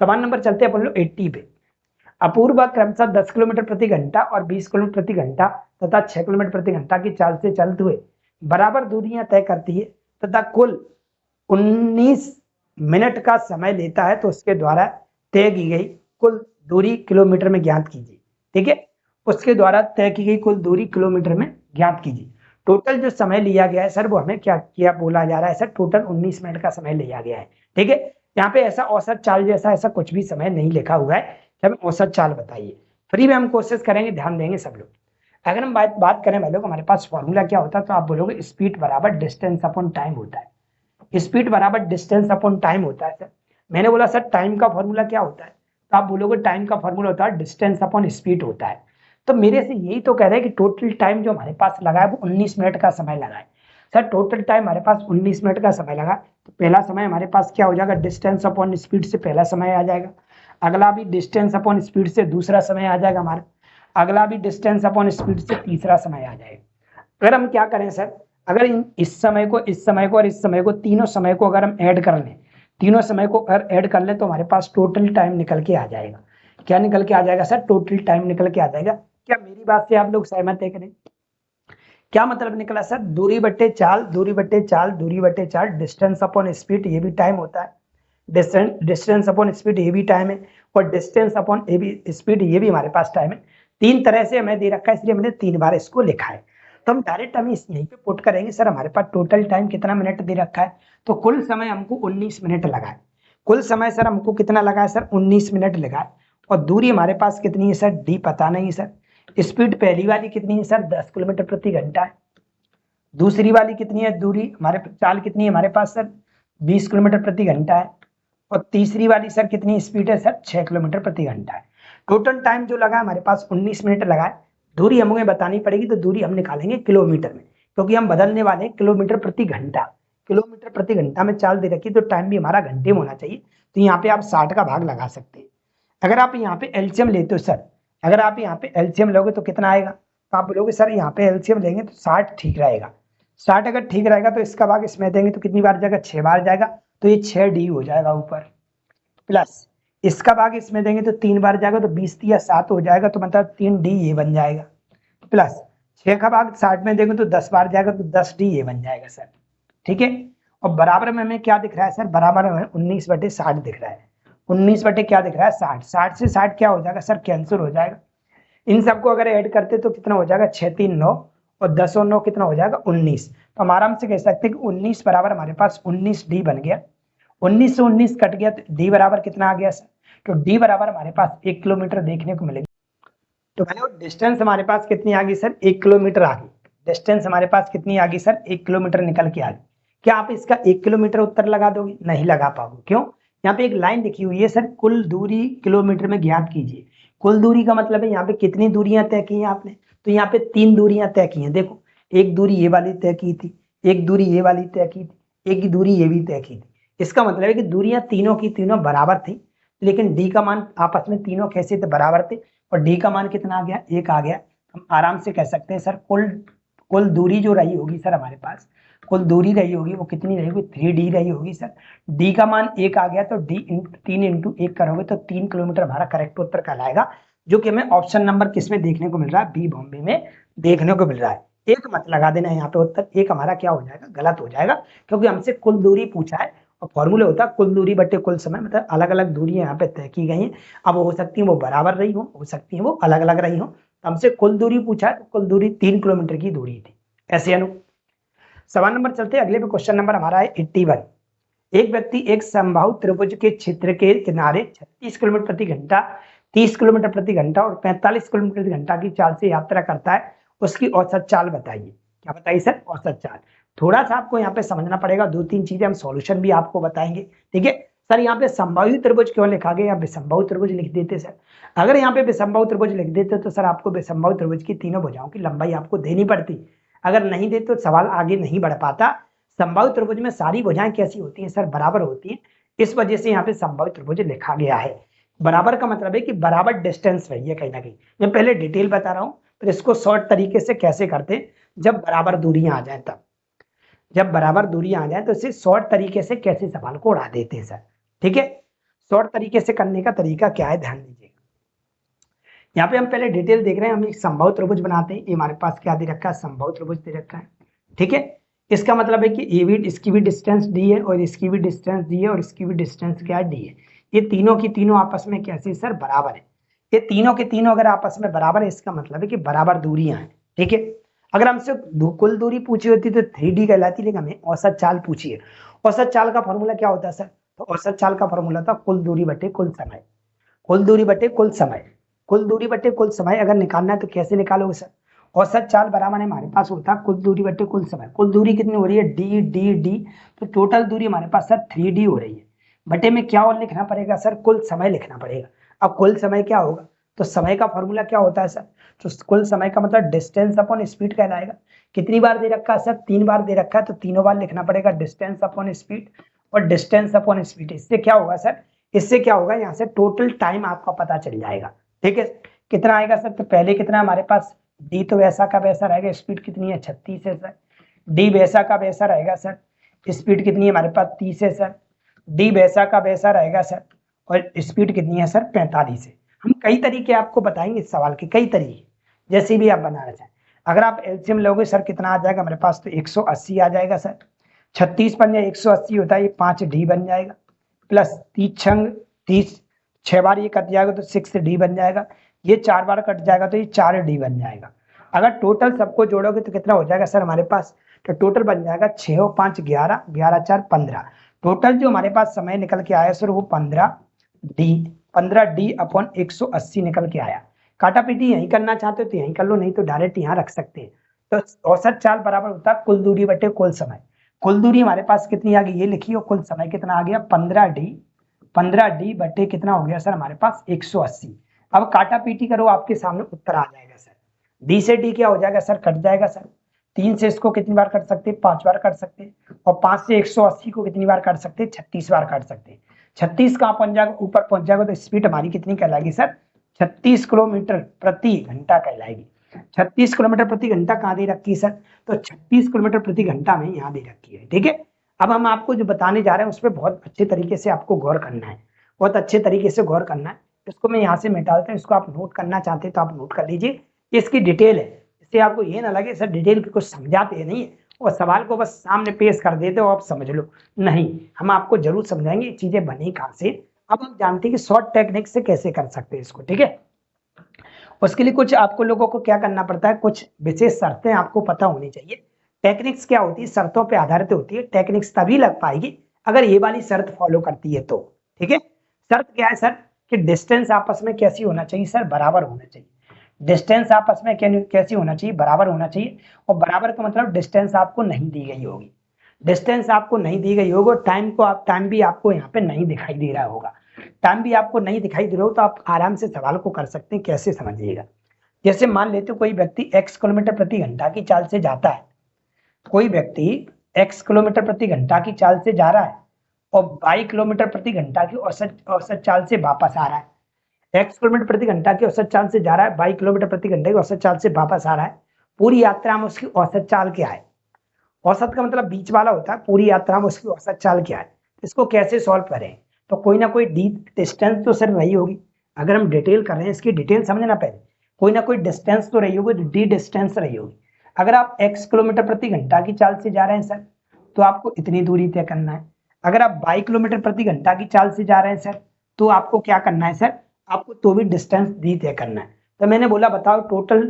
सवाल नंबर चलते हैं अपन लोग 80 पे। अपूर्वा क्रमशः 10 किलोमीटर प्रति घंटा और 20 किलोमीटर प्रति घंटा तथा 6 किलोमीटर प्रति घंटा की चाल से चलते हुए बराबर दूरियां तय करती है तथा कुल 19 मिनट का समय लेता है, तो उसके द्वारा तय की गई कुल दूरी किलोमीटर में ज्ञात कीजिए। ठीक है, उसके द्वारा तय की गई कुल दूरी किलोमीटर में ज्ञात कीजिए। टोटल जो समय लिया गया है सर वो हमें क्या किया बोला जा रहा है सर, टोटल 19 मिनट का समय लिया गया है। ठीक है, यहाँ पे ऐसा औसत चाल जैसा ऐसा कुछ भी समय नहीं लिखा हुआ है, हमें औसत चाल बताइए। फ्री में हम कोशिश करेंगे, ध्यान देंगे सब लोग। अगर हम बात करें भाई लोग, हमारे पास फॉर्मूला क्या होता है, तो आप बोलोगे स्पीड बराबर डिस्टेंस अपॉन टाइम होता है। स्पीड बराबर डिस्टेंस अपॉन टाइम होता है सर। मैंने बोला सर टाइम का फॉर्मूला क्या होता है, तो आप बोलोगे टाइम का फॉर्मूला होता है डिस्टेंस अपॉन स्पीड होता है। तो मेरे से यही तो कह रहे हैं कि टोटल टाइम जो हमारे पास लगा है वो 19 मिनट का समय लगा है। सर टोटल टाइम हमारे पास 19 मिनट का समय लगा, तो पहला समय हमारे पास क्या हो जाएगा, डिस्टेंस अपॉन स्पीड से पहला समय आ जाएगा। अगला भी डिस्टेंस अपॉन स्पीड से दूसरा समय आ जाएगा हमारा। अगला भी डिस्टेंस अपॉन स्पीड से तीसरा समय आ जाएगा। अगर हम क्या करें सर, अगर इस समय को इस समय को और इस समय को, तीनों समय को अगर हम ऐड कर लें, तीनों समय को अगर ऐड कर लें तो हमारे पास टोटल टाइम निकल के आ जाएगा। क्या निकल के आ जाएगा सर, टोटल टाइम निकल के आ जाएगा। क्या मेरी बात से आप लोग सहमत है करें? क्या मतलब निकला सर, दूरी बट्टे चाल, दूरी बट्टे चाल, दूरी बट्टे चाल, डिस्टेंस अपॉन स्पीड ये भी टाइम होता है, डिस्टेंस अपॉन स्पीड ये भी टाइम है, और डिस्टेंस अपॉन स्पीड ये भी हमारे पास टाइम है। तीन तरह से हमें दे रखा है, इसलिए मैंने 3 बार इसको लिखा है। तो हम डायरेक्ट हम यहीं पे पुट करेंगे सर, हमारे पास टोटल टाइम कितना मिनट दे रखा है, तो कुल समय हमको 19 मिनट लगा है। कुल समय सर हमको कितना लगा है सर, 19 मिनट लगा है। और दूरी हमारे पास कितनी है सर, डी पता नहीं सर। स्पीड पहली वाली कितनी है सर, 10 किलोमीटर प्रति घंटा है। दूसरी वाली कितनी है, दूरी हमारे चाल कितनी है हमारे पास सर, 20 किलोमीटर प्रति घंटा है। और तीसरी वाली सर कितनी स्पीड है सर, 6 किलोमीटर प्रति घंटा है। टोटल टाइम जो लगा हमारे पास 19 मिनट लगा है। दूरी हमें बतानी पड़ेगी, तो दूरी हम निकालेंगे किलोमीटर में, क्योंकि हम बदलने वाले हैं किलोमीटर प्रति घंटा। किलोमीटर प्रति घंटा में चाल दे रखी, तो टाइम भी हमारा घंटे में होना चाहिए। तो यहाँ पे आप 60 का भाग लगा सकते हैं। अगर आप यहाँ पे एलसीएम लेते हो सर, अगर आप यहाँ पे एलसीएम लोगे तो कितना आएगा, तो आप बोलोगे सर यहाँ पे एलसीएम लेंगे तो 60 ठीक रहेगा। 60 अगर ठीक रहेगा तो इसका भाग इसमें देंगे तो कितनी बार जाएगा, 6 बार जाएगा, तो ये 6D हो जाएगा ऊपर, प्लस इसका भाग इसमें देंगे तो 3 बार जाएगा, तो 20 या 7 हो जाएगा, तो मतलब 3D ये बन जाएगा, प्लस 6 का भाग 60 में देंगे तो 10 बार जाएगा, तो 10D ये बन जाएगा सर। ठीक है, और बराबर में हमें क्या दिख रहा है सर, बराबर में 19/60 दिख रहा है। 19 बटे क्या दिख रहा है, 60। 60 से 60 क्या हो जाएगा सर, कैंसिल हो जाएगा। इन सबको अगर ऐड करते तो कितना हो जाएगा, 6 3 9 और 10 और 9 कितना हो जाएगा, 19। तो हम आराम से कह सकते हैं कि 19 बराबर हमारे पास 19D बन गया। 19 से 19 कट गया तो D बराबर कितना आ गया सर, तो D बराबर हमारे पास 1 किलोमीटर देखने को मिलेगी। तो मैंने डिस्टेंस हमारे पास कितनी आ गई सर, 1 किलोमीटर आ गई। डिस्टेंस हमारे पास कितनी आ गई सर, 1 किलोमीटर निकल के आ गई। क्या आप इसका 1 किलोमीटर उत्तर लगा दोगे, नहीं लगा पाओगे। क्यों, यहाँ पे एक लाइन लिखी हुई है सर, कुल दूरी किलोमीटर में ज्ञात कीजिए। कुल दूरी का मतलब है यहाँ पे कितनी दूरियां तय की हैं आपने, तो यहाँ पे 3 दूरियां तय की हैं। देखो, एक दूरी ये वाली तय की थी, एक दूरी ये वाली तय की थी, एक दूरी ये भी तय की थी। इसका मतलब है कि दूरियां तीनों की तीनों बराबर थी, लेकिन डी का मान आपस में तीनों कैसे थे, बराबर थे, और डी का मान कितना आ गया, 1 आ गया। हम आराम से कह सकते हैं सर कुल दूरी जो रही होगी सर हमारे पास, कुल दूरी रही होगी वो कितनी रही होगी, 3D रही होगी सर। डी का मान 1 आ गया, तो डी 3 × 1 करोगे तो 3 किलोमीटर हमारा करेक्ट उत्तर कहलाएगा, जो कि हमें ऑप्शन नंबर किस में देखने को मिल रहा है, बी बॉम्बे में देखने को मिल रहा है। एक मत लगा देना यहाँ पे उत्तर, एक हमारा क्या हो जाएगा, गलत हो जाएगा, क्योंकि हमसे कुल दूरी पूछा है और फॉर्मूले होता है कुल दूरी बटे कुल समय, मतलब अलग अलग दूरियां यहाँ पे तय की गई हैं। अब हो सकती है वो बराबर रही हो सकती है वो अलग अलग रही हो। हमसे कुल दूरी पूछा है, तो कुल दूरी 3 किलोमीटर की दूरी थी। ऐसे अनु सवाल नंबर चलते हैं अगले पे। क्वेश्चन नंबर हमारा है 81। एक व्यक्ति एक समबाहु त्रिभुज के क्षेत्र के किनारे 36 किलोमीटर प्रति घंटा, 30 किलोमीटर प्रति घंटा और 45 किलोमीटर प्रति घंटा की चाल से यात्रा करता है, उसकी औसत चाल बताइए। क्या बताइए सर, औसत चाल। थोड़ा सा आपको यहाँ पे समझना पड़ेगा, 2-3 चीजें हम सॉल्यूशन भी आपको बताएंगे। ठीक है, सर यहाँ पे संभाव्य त्रिभुज क्यों लिखा गया, विसंभाव्य त्रिभुज लिख देते सर। अगर यहाँ पे विसंभाव्य त्रिभुज लिख देते तो सर आपको विसंभाव्य त्रिभुज की तीनों भुजाओं की लंबाई आपको देनी पड़ती, अगर नहीं देते तो सवाल आगे नहीं बढ़ पाता। संभाव्य त्रिभुज में सारी भुजाएं कैसी होती हैं सर, बराबर होती हैं, इस वजह से यहाँ पे संभाव्य त्रिभुज लिखा गया है। बराबर का मतलब है कि बराबर डिस्टेंस रही है कहीं ना कहीं। मैं पहले डिटेल बता रहा हूँ, फिर इसको शॉर्ट तरीके से कैसे करते हैं, जब बराबर दूरियां आ जाए तब, जब बराबर दूरियां आ जाए तो इसे शॉर्ट तरीके से कैसे सवाल को उड़ा देते हैं सर। ठीक है, शॉर्ट तरीके से करने का तरीका क्या है, ध्यान दीजिए। यहाँ पे हम पहले डिटेल देख रहे हैं, हम एक संभाव्य त्रिभुज बनाते हैं। ये हमारे पास क्या दे रखा है, संभाव्य त्रिभुज दे रखा है। ठीक है, इसका मतलब है कि ये भी, इसकी भी डिस्टेंस डी है और इसकी भी डिस्टेंस डी है और इसकी भी डिस्टेंस क्या है, डी है। ये तीनों की तीनों आपस में कैसे सर, बराबर है। ये तीनों के तीनों अगर आपस में बराबर है, इसका मतलब है कि बराबर दूरियां हैं। ठीक है, अगर हमसे कुल दूरी पूछी होती तो 3D कहलाती, लेकिन हमें औसत चाल पूछी है। औसत चाल का फॉर्मूला क्या होता है सर, तो औसत चाल का फॉर्मूला था कुल दूरी बटे कुल समय। कुल दूरी बटे कुल समय, कुल दूरी बटे कुल समय अगर निकालना है तो कैसे निकालोगे सर, औसत चाल बराबर है हमारे पास होता है कुल दूरी बटे कुल समय। कुल दूरी कितनी हो रही है, डी डी डी, तो टोटल दूरी हमारे पास सर 3D हो रही है। बटे में क्या और लिखना पड़ेगा सर, कुल समय लिखना पड़ेगा। अब कुल समय क्या होगा, तो समय का फॉर्मूला क्या होता है सर, तो कुल समय का मतलब डिस्टेंस अपॉन स्पीड कहलाएगा। कितनी बार दे रखा है सर, 3 बार दे रखा है, तो तीनों बार लिखना पड़ेगा डिस्टेंस अपॉन स्पीड और डिस्टेंस अपॉन स्पीड। इससे क्या होगा सर, इससे क्या होगा, यहाँ से टोटल टाइम आपका पता चल जाएगा। ठीक है, कितना आएगा सर, तो पहले कितना हमारे पास डी तो वैसा का वैसा रहेगा, स्पीड कितनी है 36 है सर। डी वैसा का वैसा रहेगा सर, स्पीड कितनी है हमारे पास 30 है सर। डी वैसा का वैसा रहेगा सर, और स्पीड कितनी है सर 45 है। हम कई तरीके आपको बताएंगे इस सवाल के, कई तरीके जैसे भी आप बनाना चाहें। अगर आप एलसीएम लोगे सर कितना आ जाएगा हमारे पास, तो 180 आ जाएगा सर। 36 पंजा 180 होता है, ये 5D बन जाएगा, प्लस 30 6 बार ये कट जाएगा तो 6D बन जाएगा, ये 4 बार कट जाएगा तो ये 4D बन जाएगा। अगर टोटल सबको जोड़ोगे तो कितना हो जाएगा सर हमारे पास, तो टोटल बन जाएगा 6 और 5 11, 11 4 15। टोटल जो हमारे पास समय निकल के आया सर वो 15D अपॉन 180 निकल के आया। काटा पीटी यहीं करना चाहते हो तो यहीं कर लो, नहीं तो डायरेक्ट यहाँ रख सकते हैं। तो औसत चाल बराबर होता है कुल दूरी बटे कुल समय। कुल दूरी हमारे पास कितनी आ गई ये लिखिए, और कुल समय कितना आ गया 15D बटे कितना हो गया सर हमारे पास 180। अब काटा पीटी करो, आपके सामने उत्तर आ जाएगा सर। डी से डी क्या हो जाएगा सर, कट जाएगा सर। 3 से इसको कितनी बार कर सकते हैं, 5 बार कर सकते हैं। और 5 से 180 को कितनी बार कर सकते हैं, 36 बार कर सकते हैं। 36 कहाँ पहुंच जाएगा, ऊपर पहुंच जाएगा, तो स्पीड हमारी कितनी कहलाएगी सर, 36 किलोमीटर प्रति घंटा कहलाएगी। 36 किलोमीटर प्रति घंटा कहाँ दे रखी है सर, तो 36 किलोमीटर प्रति घंटा में यहाँ दे रखी है। ठीक है, अब हम आपको जो बताने जा रहे हैं उस पर बहुत अच्छे तरीके से आपको गौर करना है, बहुत अच्छे तरीके से गौर करना है। इसको मैं यहाँ से मिटा देता हूँ, इसको आप नोट करना चाहते हैं तो आप नोट कर लीजिए, इसकी डिटेल है। इससे आपको ये ना लगे सर डिटेल की कुछ समझाते नहीं है और सवाल को बस सामने पेश कर देते हो आप समझ लो, नहीं, हम आपको जरूर समझाएंगे चीजें बनी कहाँ से। अब हम जानते हैं कि शॉर्ट टेक्निक से कैसे कर सकते हैं इसको। ठीक है, उसके लिए कुछ आपको लोगों को क्या करना पड़ता है, कुछ विशेष शर्तें आपको पता होनी चाहिए। टेक्निक्स क्या होती है, शर्तों पे आधारित होती है। टेक्निक्स तभी लग पाएगी अगर ये वाली शर्त फॉलो करती है तो। ठीक है, शर्त क्या है सर, कि डिस्टेंस आपस में कैसी होना चाहिए सर, बराबर होना चाहिए। डिस्टेंस आपस में कैसी होना चाहिए, बराबर होना चाहिए। और बराबर का मतलब डिस्टेंस आपको नहीं दी गई होगी, डिस्टेंस आपको नहीं दी गई होगी, टाइम भी आपको यहाँ पे नहीं दिखाई दे रहा होगा। टाइम भी आपको नहीं दिखाई दे रहा हो तो आप आराम से सवाल को कर सकते हैं। कैसे समझिएगा, जैसे मान लेते हो कोई व्यक्ति x किलोमीटर प्रति घंटा की चाल से जाता है, कोई व्यक्ति x किलोमीटर प्रति घंटा की चाल से जा रहा है और 22 किलोमीटर प्रति घंटा की औसत चाल से वापस आ रहा है। x किलोमीटर प्रति घंटा की औसत चाल से जा रहा है, 22 किलोमीटर प्रति घंटे की औसत चाल से वापस आ रहा है। पूरी यात्रा में उसकी औसत चाल क्या है, औसत का मतलब बीच वाला होता है, पूरी यात्रा में उसकी औसत चाल क्या है। इसको कैसे सॉल्व करें, तो कोई ना कोई डी डिस्टेंस तो सर रही होगी। अगर हम डिटेल कर रहे हैं, इसकी डिटेल समझना पहले, कोई ना कोई डिस्टेंस तो रही होगी, डी डिस्टेंस रही होगी। अगर आप x किलोमीटर प्रति घंटा की चाल से जा रहे हैं सर, तो आपको इतनी दूरी तय करना है। अगर आप 22 किलोमीटर प्रति घंटा की चाल से जा रहे हैं सर, तो आपको क्या करना है सर, आपको तो भी डिस्टेंस डी तय करना है। तो मैंने बोला बताओ टोटल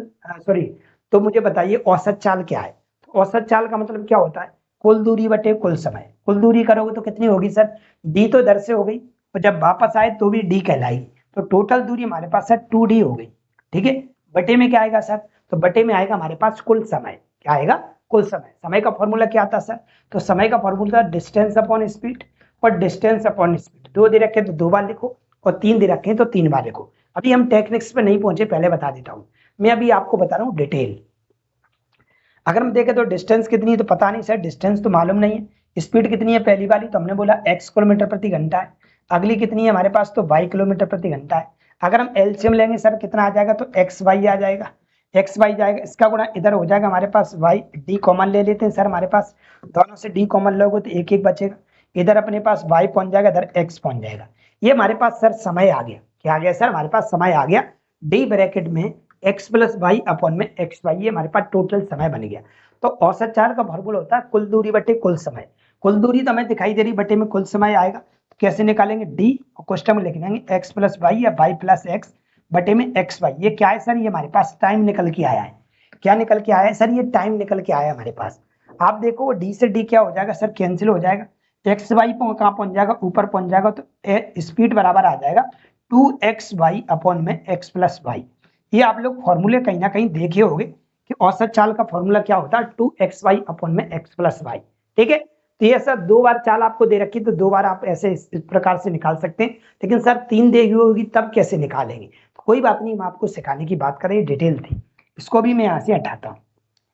तो मुझे बताइए औसत चाल क्या है। तो औसत चाल का मतलब क्या होता है, कुल दूरी बटे कुल समय। कुल दूरी करोगे तो कितनी होगी सर, डी तो दर से हो गई, और जब वापस आए तो भी डी कहलाएगी, तो टोटल दूरी हमारे पास सर 2D हो गई। ठीक है, बटे में क्या आएगा सर, तो बटे में आएगा हमारे पास कुल समय। क्या आएगा, कुल समय। समय का फॉर्मूला क्या आता है सर, तो समय का फॉर्मूला डिस्टेंस अपॉन स्पीड, और डिस्टेंस अपॉन स्पीड 2 दे रखे तो 2 बार लिखो और 3 दे रखे तो 3 बार लिखो। अभी हम टेक्निक्स पे नहीं पहुंचे, पहले बता देता हूँ मैं, अभी आपको बता रहा हूँ डिटेल। अगर हम देखें तो डिस्टेंस कितनी है तो पता नहीं सर, डिस्टेंस तो मालूम नहीं है। स्पीड कितनी है पहली वाली, तो हमने बोला x किलोमीटर प्रति घंटा है। अगली कितनी है हमारे पास, तो y किलोमीटर प्रति घंटा है। अगर हम एलसीएम लेंगे सर कितना आ जाएगा, तो एक्स वाई आ जाएगा, एक्स वाई जाएगा, इसका गुणा इधर हो जाएगा हमारे पास y, डी कॉमन ले लेते हैं सर, हमारे पास दोनों से डी कॉमन लोगे तो एक एक बचेगा, इधर अपने पास y पहुंच जाएगा, इधर x पहुंच जाएगा। ये हमारे पास सर समय आ गया, क्या आ गया सर, हमारे पास समय आ गया, डी ब्रैकेट में x प्लस वाई अपॉन में एक्स वाई, ये हमारे पास टोटल समय बन गया। तो औसत चाल का फॉर्मूला होता है कुल दूरी बटे कुल समय। कुल दूरी तो हमें दिखाई दे रही बटे में कुल समय आएगा, तो कैसे निकालेंगे, डी और क्वेश्चन में लिख देंगे x प्लस वाई या y प्लस एक्स बटे में एक्स वाई। ये क्या है सर, ये हमारे पास टाइम निकल के आया है। क्या निकल के आया है सर, ये टाइम निकल के आया है हमारे पास। आप देखो डी से डी क्या हो जाएगा सर, कैंसिल हो जाएगा, एक्स वाई कहाँ पहुंच जाएगा, ऊपर पहुंच जाएगा, तो स्पीड बराबर आ जाएगा 2xy अपॉन में x प्लस वाई। ये आप लोग फॉर्मूले कहीं ना कहीं देखे होंगे कि औसत चाल का फॉर्मूला क्या होता है, 2xy अपॉन में x प्लस वाई। ठीक है, तो ये सर 2 बार चाल आपको दे रखी, तो 2 बार आप ऐसे इस प्रकार से निकाल सकते हैं, लेकिन सर 3 दी होगी तब कैसे निकालेंगे, तो कोई बात नहीं, मैं आपको सिखाने की बात कर रही, डिटेल थी, इसको भी मैं यहाँ से हटाता हूँ।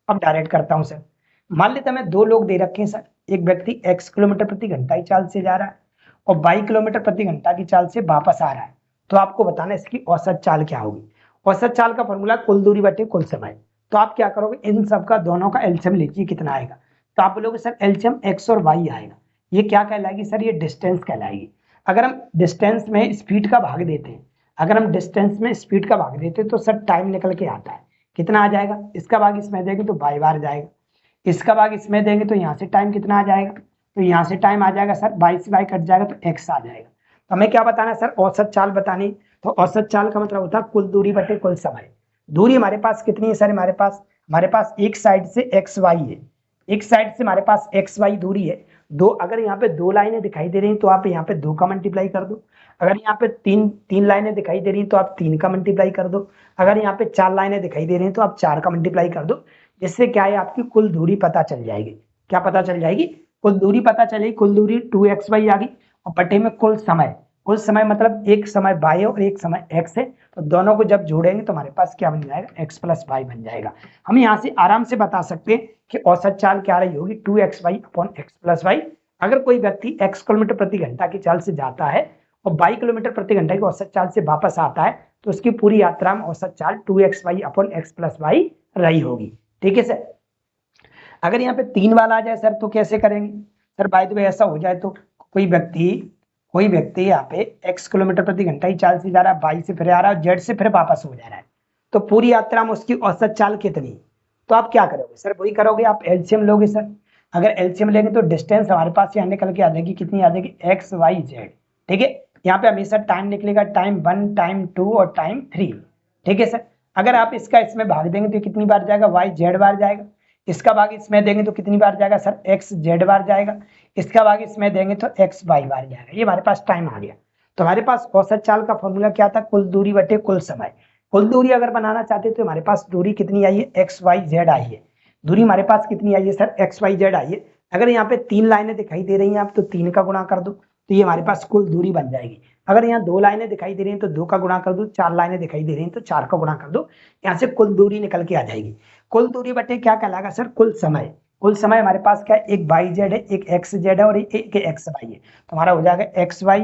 अब डायरेक्ट करता हूँ सर, मान लेते हमें 2 लोग दे रखे हैं सर, एक व्यक्ति x किलोमीटर प्रति घंटा की चाल से जा रहा है और y किलोमीटर प्रति घंटा की चाल से वापस आ रहा है, तो आपको बताना इसकी औसत चाल क्या होगी। औसत चाल का फॉर्मूला कुल दूरी बटे कुल समय। तो आप क्या करोगे, इन सब का दोनों का एलसीएम लीजिए, कितना आएगा, तो आप बोलोगे सर एलसीएम x और y आएगा। ये क्या कहलाएगी सर, ये डिस्टेंस कहलाएगी। अगर हम डिस्टेंस में स्पीड का भाग देते हैं, अगर हम डिस्टेंस में स्पीड का भाग देते हैं तो सर टाइम निकल के आता है, कितना आ जाएगा, इसका भाग इसमें देंगे तो y बार जाएगा, इसका भाग इसमें देंगे तो यहाँ से टाइम कितना आ जाएगा, तो यहाँ से टाइम आ जाएगा सर, y से y कट जाएगा तो x आ जाएगा। तो हमें क्या बताना है सर, औसत चाल बतानी। तो औसत चाल का मतलब होता है कुल दूरी बटे कुल समय। दूरी हमारे पास कितनी है सर, हमारे पास एक साइड से एक्स वाई है, एक साइड से हमारे पास एक्स वाई दूरी है दो। अगर यहाँ पे 2 लाइनें दिखाई दे रही हैं तो आप यहाँ पे 2 का मल्टीप्लाई कर दो, अगर यहाँ पे तीन लाइनें दिखाई दे रही हैं तो आप 3 का मल्टीप्लाई कर दो, अगर यहाँ पे 4 लाइनें दिखाई दे रही हैं तो आप 4 का मल्टीप्लाई कर दो। जिससे क्या है, आपकी कुल दूरी पता चल जाएगी। क्या पता चल जाएगी, कुल दूरी पता चलेगी। कुल दूरी 2xy आ गई और बटे में कुल समय। कुल समय मतलब एक समय y और एक समय x है, तो दोनों को जब जोड़ेंगे तो हमारे पास क्या बन जाएगा, x प्लस वाई बन जाएगा। हम यहाँ से आराम से बता सकते हैं कि औसत चाल क्या रही होगी, 2xy upon x plus Y. अगर कोई व्यक्ति x किलोमीटर प्रति घंटा की चाल से जाता है और y किलोमीटर प्रति घंटा की औसत चाल से वापस आता है, तो उसकी पूरी यात्रा में औसत चाल 2xy upon x plus Y रही होगी। ठीक है सर। अगर यहाँ पे 3 वाला आ जाए सर तो कैसे करेंगे सर, बाय द वे ऐसा हो जाए तो कोई व्यक्ति यहाँ पे x किलोमीटर प्रति घंटा की चाल से जा रहा है, y से फिर आ रहा है, z से फिर वापस हो जा रहा है, तो पूरी यात्रा में उसकी औसत चाल कितनी, तो आप क्या करोगे सर, वही करोगे, आप एलसीएम लोगे सर। अगर एलसीएम लेंगे तो डिस्टेंस हमारे पास यहाँ निकल के आ जाएगी, कितनी आ जाएगी, एक्स वाई जेड। ठीक है, यहाँ पे हमेशा टाइम निकलेगा, टाइम 1, टाइम 2 और टाइम 3। ठीक है सर। अगर आप इसका इसमें भाग देंगे तो कितनी बार जाएगा, वाई जेड बार जाएगा। इसका भाग इसमें देंगे तो कितनी बार जाएगा सर, एक्स जेड बार जाएगा। इसका भाग इसमें देंगे तो एक्स वाई बार जाएगा। ये हमारे पास टाइम आ गया। तो हमारे पास औसत चाल का फॉर्मूला क्या था, कुल दूरी बटे कुल समय। कुल दूरी अगर बनाना चाहते तो हमारे पास दूरी कितनी आई है, एक्स वाई जेड आई है। दूरी हमारे पास कितनी आई है सर, एक्स वाई जेड आई है। अगर यहाँ पे 3 लाइनें दिखाई दे रही हैं आप, तो 3 का गुणा कर दो, तो ये हमारे पास कुल दूरी बन जाएगी। अगर यहाँ 2 लाइनें दिखाई दे रही हैं तो 2 का गुणा कर दो, 4 लाइनें दिखाई दे रही हैं तो 4 का गुणा कर दो, यहाँ से कुल दूरी निकल के आ जाएगी। कुल दूरी बटे क्या कहलाएगा सर, कुल समय। कुल समय हमारे पास क्या है, एक वाई जेड है, एक एक्स जेड है और एक एक्स वाई है। तो हमारा हो जाएगा x y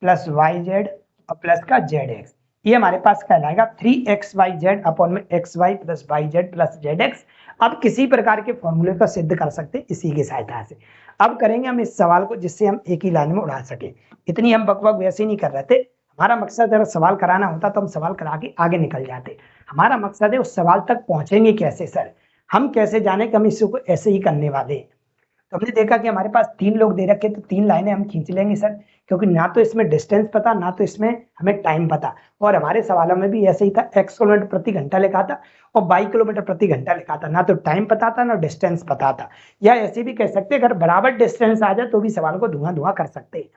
plus y z और प्लस का जेड एक्स। ये हमारे पास कहलाएगा 3xyz अपॉन में xy plus yz plus zx। अब किसी प्रकार के फॉर्मूले को सिद्ध कर सकते हैं इसी की सहायता से। अब करेंगे हम इस सवाल को जिससे हम एक ही लाइन में उड़ा सके। इतनी हम बकबक वैसे नहीं कर रहे थे। हमारा मकसद अगर सवाल कराना होता तो हम सवाल करा के आगे निकल जाते। हमारा मकसद है उस सवाल तक पहुंचेंगे कैसे सर, हम कैसे जाने कि हम इसको ऐसे ही करने वाले हैं। तो हमने देखा कि हमारे पास 3 लोग दे रखे, तो 3 लाइनें हम खींच लेंगे सर, क्योंकि ना तो इसमें डिस्टेंस पता, ना तो इसमें हमें टाइम पता। और हमारे सवालों में भी ऐसे ही था, x किलोमीटर प्रति घंटा लिखा था और y किलोमीटर प्रति घंटा लिखा था, ना तो टाइम पता था ना डिस्टेंस पता था। या ऐसे भी कह सकते अगर बराबर डिस्टेंस आ जाए तो भी सवाल को धुआं धुआं कर सकते हैं।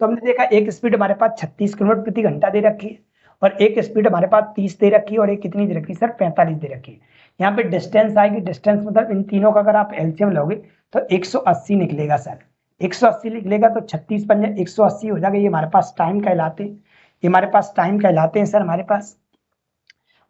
तो हमने देखा एक स्पीड हमारे पास 36 किलोमीटर प्रति घंटा दे रखी है और एक स्पीड हमारे पास 30 दे रखी है और एक कितनी दे रखी है सर, 45 दे रखी है। यहाँ पे डिस्टेंस आएगी, डिस्टेंस मतलब इन तीनों का अगर आप एलसीएम लोगे तो 180 निकलेगा सर। 180 लिख लेगा तो 36 पंजे 180 हो जाएगा। ये हमारे पास टाइम कहलाते हैं, ये हमारे पास टाइम कहलाते हैं सर। हमारे पास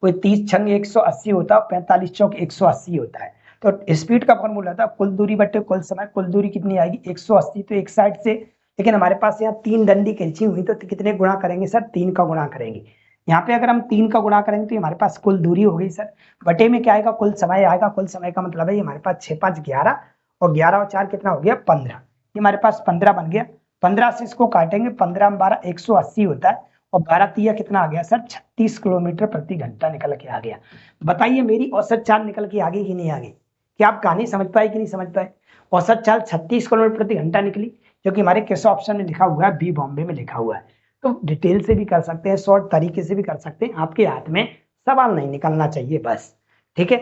कोई 30 छंग 180 होता है, 45 चौक 180 होता है। तो स्पीड का फॉर्मूला था कुल दूरी बटे कुल समय। कुल दूरी कितनी आएगी 180, तो एक साइड से, लेकिन हमारे पास यहाँ 3 डंडी खींची हुई, तो कितने गुणा करेंगे सर 3 का गुणा करेंगे। यहाँ पे अगर हम 3 का गुणा करेंगे तो हमारे पास कुल दूरी हो गई सर। बटे में क्या आएगा कुल समय आएगा। कुल समय का मतलब है हमारे पास 6 5 11 और 11 और 4 कितना हो गया 15। ये हमारे पास 15 बन गया। 15 से इसको काटेंगे, 15 में 12 180 होता है और 12 तिया कितना आ गया सर 36 किलोमीटर प्रति घंटा निकल के आ गया। बताइए मेरी औसत चाल निकल के आ गई कि नहीं आ गई? क्या आप कहानी समझ पाए कि नहीं समझ पाए? औसत चाल 36 किलोमीटर प्रति घंटा निकली, जो कि हमारे किस ऑप्शन में लिखा हुआ है, बी बॉम्बे में लिखा हुआ है। तो डिटेल से भी कर सकते हैं, शॉर्ट तरीके से भी कर सकते हैं, आपके हाथ में सवाल नहीं निकलना चाहिए बस। ठीक है,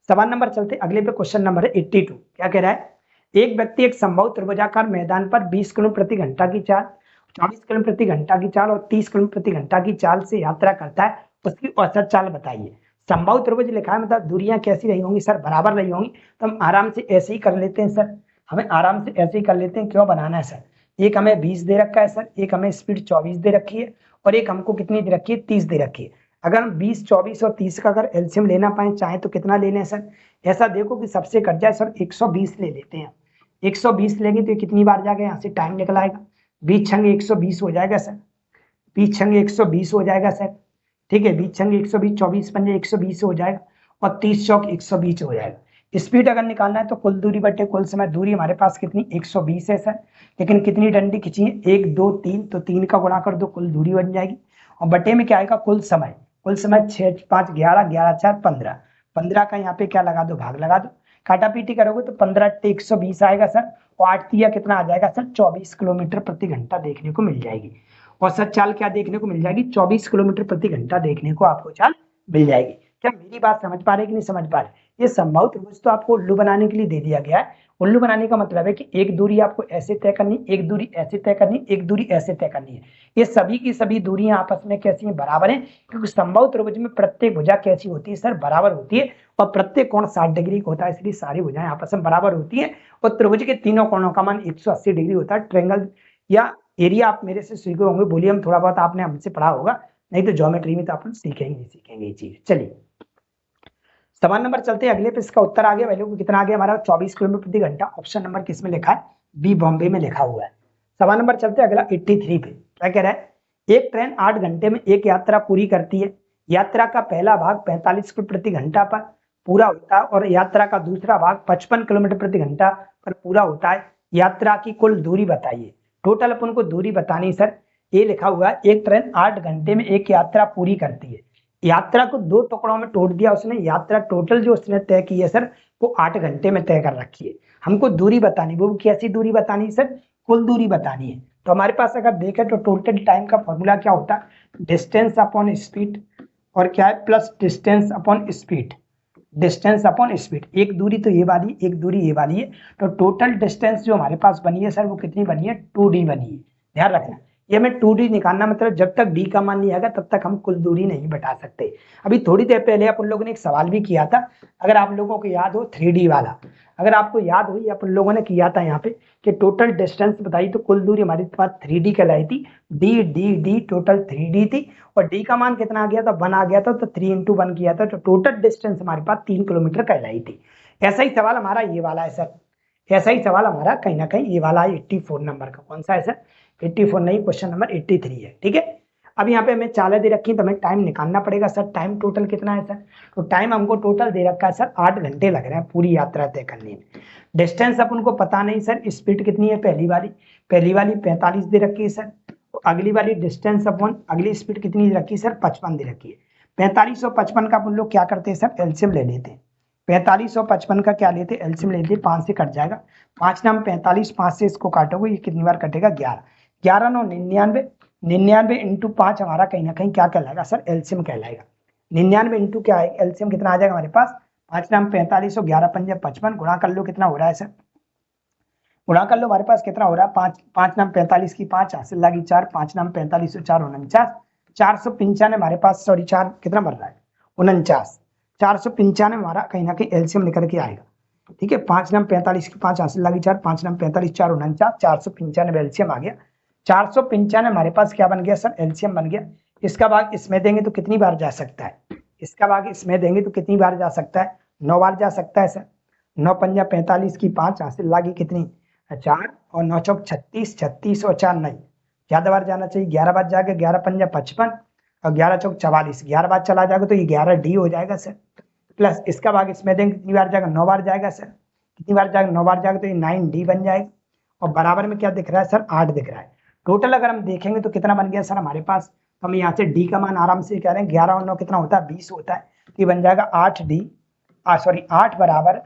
सवाल नंबर चलते अगले पे। क्वेश्चन नंबर है 82। क्या कह रहा है? एक व्यक्ति एक संभव त्रिभुजाकार मैदान पर 20 किलोमीटर प्रति घंटा की चाल, 24 किलोमीटर प्रति घंटा की चाल और 30 किलोमीटर प्रति घंटा की चाल से यात्रा करता है, उसकी औसत चाल बताइए। संभव त्रिभुज लिखा है, मतलब दूरियां कैसी रही होंगी सर? बराबर रही होंगी। तो हम आराम से ऐसे ही कर लेते हैं सर, हमें आराम से ऐसे ही कर लेते हैं। क्यों बनाना है सर? एक हमें 20 दे रखा है सर, एक हमें स्पीड 24 दे रखी है और एक हमको कितनी दे रखी है 30 दे रखी है। अगर हम 20 24 और 30 का अगर एलसीएम लेना पाए चाहे तो कितना ले लें सर? ऐसा देखो कि सबसे कट जाए सर, 120 ले लेते हैं। 120 लेंगे तो कितनी बार जाएगा, यहाँ से टाइम निकल आएगा। 20 छंग 120 हो जाएगा सर, 20 छंग 120 हो जाएगा सर। ठीक है, 20 छंग 120, 24 पंजे 120 हो जाएगा और 30 चौक 120 हो जाएगा। स्पीड अगर निकालना है तो कुल दूरी बटे कुल समय। दूरी हमारे पास कितनी 120 है सर, लेकिन कितनी डंडी खींची है 1 2 3, तो 3 का गुणा कर दो, कुल दूरी बन जाएगी। और बटे में क्या आएगा कुल समय। कुल समय 6 5 11 11 4 15, 15 का यहाँ पे क्या लगा दो, भाग लगा दो। काटा पीटी करोगे तो 15 120 आएगा सर, और 8 तिया कितना आ जाएगा सर 24 किलोमीटर प्रति घंटा देखने को मिल जाएगी। औसत चाल क्या देखने को मिल जाएगी 24 किलोमीटर प्रति घंटा देखने को आपको चाल मिल जाएगी। क्या मेरी बात समझ पा रहे कि नहीं समझ पा रहे? ये संभव त्रिभुज तो आपको उल्लू बनाने के लिए दे दिया गया है। उल्लू बनाने का मतलब है कि एक दूरी आपको ऐसे तय करनी, एक दूरी ऐसे तय करनी, एक दूरी ऐसे तय करनी है। ये सभी की सभी दूरियां आपस में कैसी हैं, बराबर हैं, क्योंकि संभव त्रिभुज में प्रत्येक भुजा कैसी होती है सर, बराबर होती है। और प्रत्येक कोण 60 डिग्री का होता है, इसलिए सारी भुजाएं आपस में बराबर होती है। और त्रिभुज के तीनों कोणों का मान 180 डिग्री होता है। ट्रायंगल या एरिया आप मेरे से सीखे होंगे, बोलिए हम थोड़ा बहुत आपने हमसे पढ़ा होगा, नहीं तो ज्योमेट्री में तो आप सीखेंगे ये चीज। चलिए सवाल नंबर चलते हैं अगले पे। इसका उत्तर आ गया वैल्यू को कितना आ गया हमारा 24 किलोमीटर प्रति घंटा। ऑप्शन नंबर किस में लिखा है, बी बॉम्बे में लिखा हुआ है। सवाल नंबर चलते हैं अगला 83 पे। क्या कह रहा है? एक ट्रेन 8 घंटे में एक यात्रा पूरी करती है। यात्रा का पहला भाग 45 किलोमीटर प्रति घंटा पर पूरा होता है और यात्रा का दूसरा भाग 55 किलोमीटर प्रति घंटा पर पूरा होता है। यात्रा की कुल दूरी बताइए। टोटल अपन को दूरी बतानी सर। ये लिखा हुआ है एक ट्रेन 8 घंटे में एक यात्रा पूरी करती है। यात्रा को 2 टुकड़ों में तोड़ दिया उसने। यात्रा टोटल जो उसने तय की है सर वो 8 घंटे में तय कर रखी है। हमको दूरी बतानी, वो कैसी दूरी बतानी है सर, कुल दूरी बतानी है। तो हमारे पास अगर देखें तो टोटल टाइम का फॉर्मूला क्या होता है, डिस्टेंस अपॉन स्पीड, और क्या है plus distance upon speed. Distance upon speed, एक दूरी तो ये वाली, एक दूरी ये वाली है। तो टोटल डिस्टेंस जो हमारे पास बनी है सर वो कितनी बनी है 2d बनी है। ध्यान रखना, ये हमें 2d निकालना, मतलब जब तक d का मान नहीं आएगा तब तक हम कुल दूरी नहीं बता सकते। अभी थोड़ी देर पहले अपन लोगों ने एक सवाल भी किया था, अगर आप लोगों को याद हो 3d वाला, अगर आपको याद हुई अपन लोगों ने किया था यहाँ पे कि टोटल डिस्टेंस बताई तो कुल दूरी हमारे पास 3d कहलाई थी। डी टोटल 3d थी और d का मान कितना आ गया था 1 आ गया था, तो 3 × 1 किया था, तो टोटल डिस्टेंस हमारे पास 3 किलोमीटर कहलाई थी। ऐसा ही सवाल हमारा ये वाला है सर, ऐसा ही सवाल हमारा कहीं ना कहीं ये वाला है 84 नंबर का। कौन सा है सर? 84 नहीं, क्वेश्चन नंबर 83 है। ठीक है, अब यहाँ पे हमें चालें दे रखी है तो हमें टाइम निकालना पड़ेगा सर। टाइम टोटल कितना है सर? तो टाइम हमको टोटल दे रखा है सर 8 घंटे लग रहे हैं पूरी यात्रा तय करने में। डिस्टेंस अपन को पता नहीं सर। स्पीड कितनी है? पहली वाली 45 दे रखी है सर। तो अगली वाली डिस्टेंस अपन अगली स्पीड कितनी दे रखी है सर? 55 दे रखी है। 45 और 55 का अपन लोग क्या करते हैं सर? एलसीएम ले लेते हैं। 45 और 55 का क्या लेते हैं? एलसीएम लेते हैं। 5 से कट जाएगा, 5 नाम 45, 5 से इसको काटोगे ये कितनी बार कटेगा 11, 11 9 99, 99 इंटू 5 हमारा कहीं ना कहीं क्या कहलाएगा सर? एलसीएम कहलाएगा। 99 इंटू क्या है एलसीएम कितना आ जाएगा हमारे पास? 5 नाम 45 और 11 पंजे 55, गुणा कर लो कितना हो रहा है सर? गुणा कर लो हमारे पास कितना हो रहा है? 5 नाम 45 की 5 हासिल लगी 4, 5 नाम 45 और 4 49, 495 हमारे पास, सॉरी 4 कितना बन रहा है 49, 495 हमारा कहीं ना कहीं एलसीएम निकल के आएगा। ठीक है, 5 नम 45 की 5 हासिल लगी 4, 5 नम 45 4 49, 495 एलसीएम आ गया। 495 हमारे पास क्या बन गया सर, एलसीएम बन गया। इसका भाग इसमें देंगे तो कितनी बार जा सकता है, इसका भाग इसमें देंगे तो कितनी बार जा सकता है, 9 बार जा सकता है सर। 9 पंजा 45 की 5 हासिल लगी कितनी, 4, और 9 चौक 36, 36 और 4 नहीं, ज्यादा बार जाना चाहिए, 11 बार जाके 11 पंजा 55 और 11 चौक 44, 11 बार चला जाएगा तो ये 11 डी हो जाएगा सर। प्लस इसका भाग इसमें देंगे कितनी बार जाएगा, 9 बार जाएगा सर। कितनी बार जाएगा, 9 बार जाएगा तो ये 9 डी बन जाएगा। और बराबर में क्या दिख रहा है सर, 8 दिख रहा है। टोटल अगर हम देखेंगे तो कितना बन गया सर हमारे पास, तो हम यहाँ से डी का मान आराम से कह रहे हैं, 11 और 9 कितना होता है, 20 होता है। तो ये बन जाएगा 8 डी, सॉरी 8 बराबर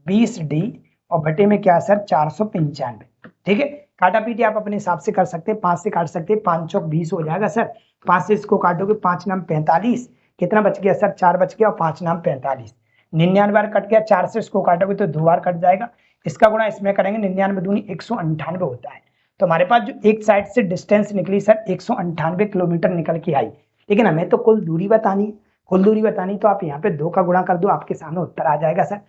20 डी, और बटे में क्या सर 495। ठीक है, काटा पीटी आप अपने हिसाब से कर सकते हैं, 5 से काट सकते हैं, 5 चौक 20 हो जाएगा सर। 5 से इसको काटोगे 5 नाम 45, कितना बच गया सर, 4 बच गया, और 5 नाम 45, 99 बार कट गया। 4 से इसको काटोगे तो 2 बार कट जाएगा, इसका गुणा इसमें करेंगे, 99 दूनी 198 होता है। तो हमारे पास जो एक साइड से डिस्टेंस निकली सर 198 किलोमीटर निकल के आई, लेकिन हमें तो कुल दूरी बतानी है। कुल दूरी बतानी तो आप यहाँ पे 2 का गुणा कर दो, आपके सामने उत्तर आ जाएगा सर।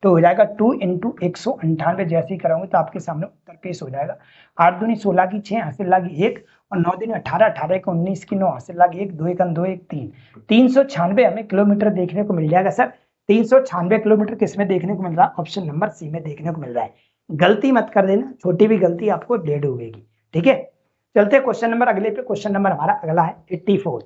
तो हो जाएगा 2 इंटू 198, जैसे ही करोगे तो आपके सामने उत्तर पेश हो जाएगा। 8 दूनी 16 की 6 हासिल लगी 1, और 9 दूनी 18, 18 की 19 की 9 हासिल लगी 1, 2 1 2 1 3, 396 हमें किलोमीटर देखने को मिल जाएगा सर। 396 किलोमीटर किसमें देखने को मिल रहा है, ऑप्शन नंबर सी में देखने को मिल रहा है। गलती मत कर देना, छोटी भी गलती आपको डेढ़ होगी। ठीक है, चलते क्वेश्चन नंबर अगले पे। क्वेश्चन नंबर हमारा अगला है 84।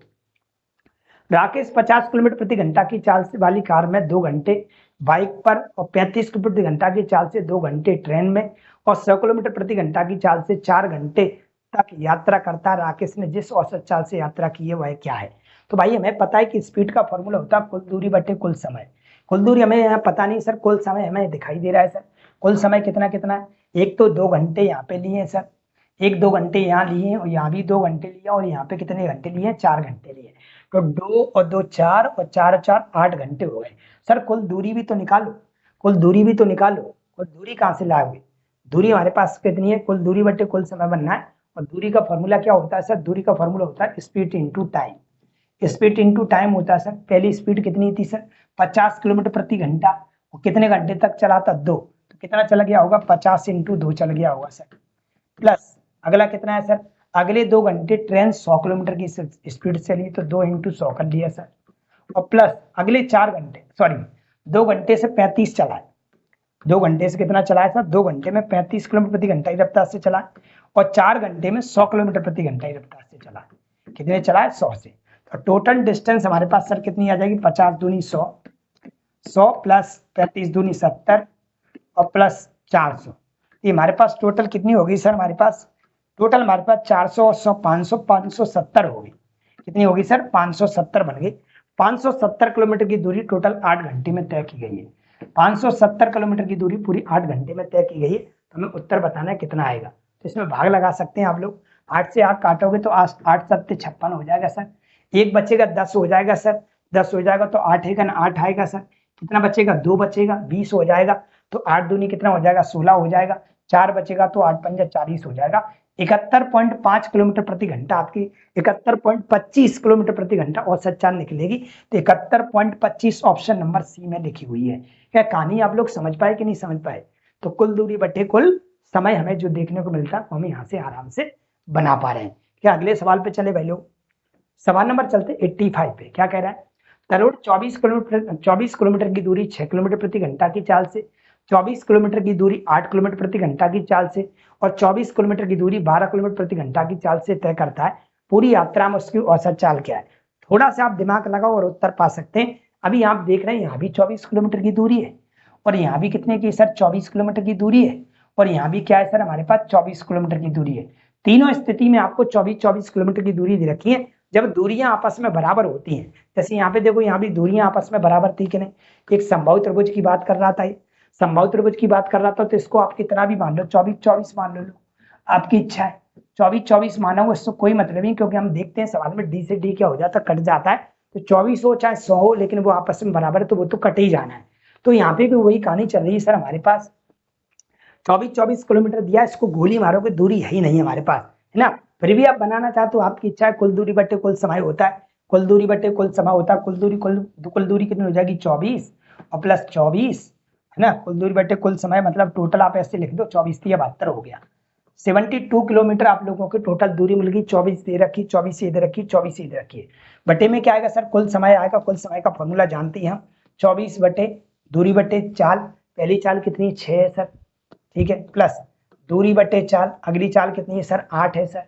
राकेश 50 किलोमीटर प्रति घंटा की चाल से वाली कार में 2 घंटे बाइक पर, और 35 किलोमीटर प्रति घंटा की चाल से 2 घंटे ट्रेन में, और 100 किलोमीटर प्रति घंटा की चाल से 4 घंटे तक यात्रा करता है। राकेश ने जिस औसत चाल से यात्रा की है वह क्या है। तो भाई हमें पता है कि स्पीड का फॉर्मूला होता है कुल दूरी बटे कुल समय। कुल दूरी हमें यहाँ पता नहीं सर, कुल समय हमें दिखाई दे रहा है सर। कुल समय कितना कितना है, एक तो 2 घंटे यहाँ पे लिए हैं सर, एक 2 घंटे यहाँ लिए हैं, और यहाँ भी 2 घंटे लिए, और यहाँ पे कितने घंटे लिए, 4 घंटे लिए। तो 2 और 2 4, और 4 4 8 घंटे हो गए सर। कुल दूरी भी तो निकालो, कुल दूरी भी तो निकालो। कुल दूरी कहाँ से लाओगे, दूरी हमारे पास कितनी है, कुल दूरी बटे कुल समय बनना है। और दूरी का फॉर्मूला क्या होता है सर, दूरी का फॉर्मूला होता है speed into time. Speed into time होता है सर। पहली स्पीड कितनी थी सर, 50 किलोमीटर प्रति घंटा, और कितने घंटे तक चला था, 2, तो कितना चला गया होगा, 50 इंटू 2 चल गया होगा सर। प्लस अगला कितना है सर, अगले 2 घंटे ट्रेन 100 किलोमीटर की स्पीड से ली, तो 2 इंटू 100 कर लिया सर। और प्लस अगले 4 घंटे, सॉरी 2 घंटे से 35 चला है। 2 घंटे से कितना चला है सर, 2 घंटे में 35 किलोमीटर प्रति घंटा की रफ्तार से चला, और 4 घंटे में 100 किलोमीटर प्रति घंटा की रफ्तार से चला। कितने चला है, 100 से। तो टोटल डिस्टेंस हमारे पास सर कितनी आ जाएगी, 50 दूनी 100, 100 प्लस 35 दूनी 70, और प्लस 400। ये हमारे पास टोटल कितनी होगी सर, हमारे पास टोटल हमारे पास 400 और 100 500 570 होगी। कितनी होगी सर, 570 बन गई। 570 किलोमीटर की दूरी टोटल 8 घंटे में तय की गई है। 570 किलोमीटर की दूरी पूरी 8 घंटे में तय की गई है। तो हमें उत्तर बताना है कितना आएगा। तो इसमें भाग लगा सकते हैं आप लोग। 8 से 8 काटोगे तो 8 7 56 हो जाएगा सर। एक बचेगा 10 हो जाएगा सर। 10 हो जाएगा तो 8 है 8 आएगा सर। कितना बचेगा, 2 बचेगा, 20 हो जाएगा। तो 8 दूनी कितना हो जाएगा, 16 हो जाएगा। 4 बचेगा तो 8 पंजा 40 हो जाएगा। 71.5 किलोमीटर प्रति घंटा आपकी 71.25 किलोमीटर प्रति घंटा औसत चाल निकलेगी। तो 71.25 ऑप्शन नंबर सी में लिखी हुई है। क्या कहानी आप लोग समझ पाए कि नहीं समझ पाए। तो कुल दूरी बटे कुल समय हमें जो देखने को मिलता है हम यहाँ से आराम से बना पा रहे हैं। क्या अगले सवाल पे चले भाई लोग। सवाल नंबर चलते 85 पे। क्या कह रहा है, तरोड़ 24 किलोमीटर की दूरी 6 किलोमीटर प्रति घंटा की चाल से, 24 किलोमीटर की दूरी 8 किलोमीटर प्रति घंटा की चाल से, और 24 किलोमीटर की दूरी 12 किलोमीटर प्रति घंटा की चाल से तय करता है। पूरी यात्रा में उसकी औसत चाल क्या है। थोड़ा सा आप दिमाग लगाओ और उत्तर पा सकते हैं। अभी आप देख रहे हैं यहाँ भी 24 किलोमीटर की दूरी है, और यहाँ भी कितने की सर, 24 किलोमीटर की दूरी है, और यहाँ भी क्या है सर, हमारे पास 24 किलोमीटर की दूरी है। तीनों स्थिति में आपको 24 किलोमीटर की दूरी दे रखी है। जब दूरियां आपस में बराबर होती हैं, जैसे यहाँ पे देखो, यहाँ भी दूरियां आपस में बराबर थी कि नहीं। एक समबाहु त्रिभुज की बात कर रहा था, समबाहु त्रिभुज की बात कर रहा था, तो इसको आप कितना भी मान लो, 24 मान लो, आपकी इच्छा है। 24 मानोगे इससे कोई मतलब नहीं, क्योंकि हम देखते हैं सवाल में डी से डी क्या हो जाता है, कट जाता है। तो 24 हो चाहे 100 हो, लेकिन वो आपस में बराबर है, तो वो तो कट ही जाना है। तो यहाँ पे भी वही कहानी चल रही है सर। हमारे पास 24 किलोमीटर दिया, इसको गोली मारोगे दूरी है ही नहीं हमारे पास, है ना। फिर भी आप बनाना चाहते तो आपकी इच्छा है। कुल दूरी बटे कुल समय होता है, कुल दूरी बटे कुल समय होता है। कुल दूरी कितनी हो जाएगी, 24 और प्लस 24 है ना। कुल दूरी बटे कुल समय मतलब टोटल आप ऐसे लिख दो 24 या 72 हो गया। 72 किलोमीटर आप लोगों की टोटल दूरी मिल गई। 24 दे रखी, 24 इधर रखी, 24 इधर रखी। बटे में क्या आएगा सर, कुल समय आएगा। कुल समय का फॉर्मूला जानते हैं हम, 24 बटे दूरी बटे चाल। पहली चाल कितनी, 6 है सर, ठीक है, प्लस दूरी बटे चाल, अगली चाल कितनी है सर, 8 है सर,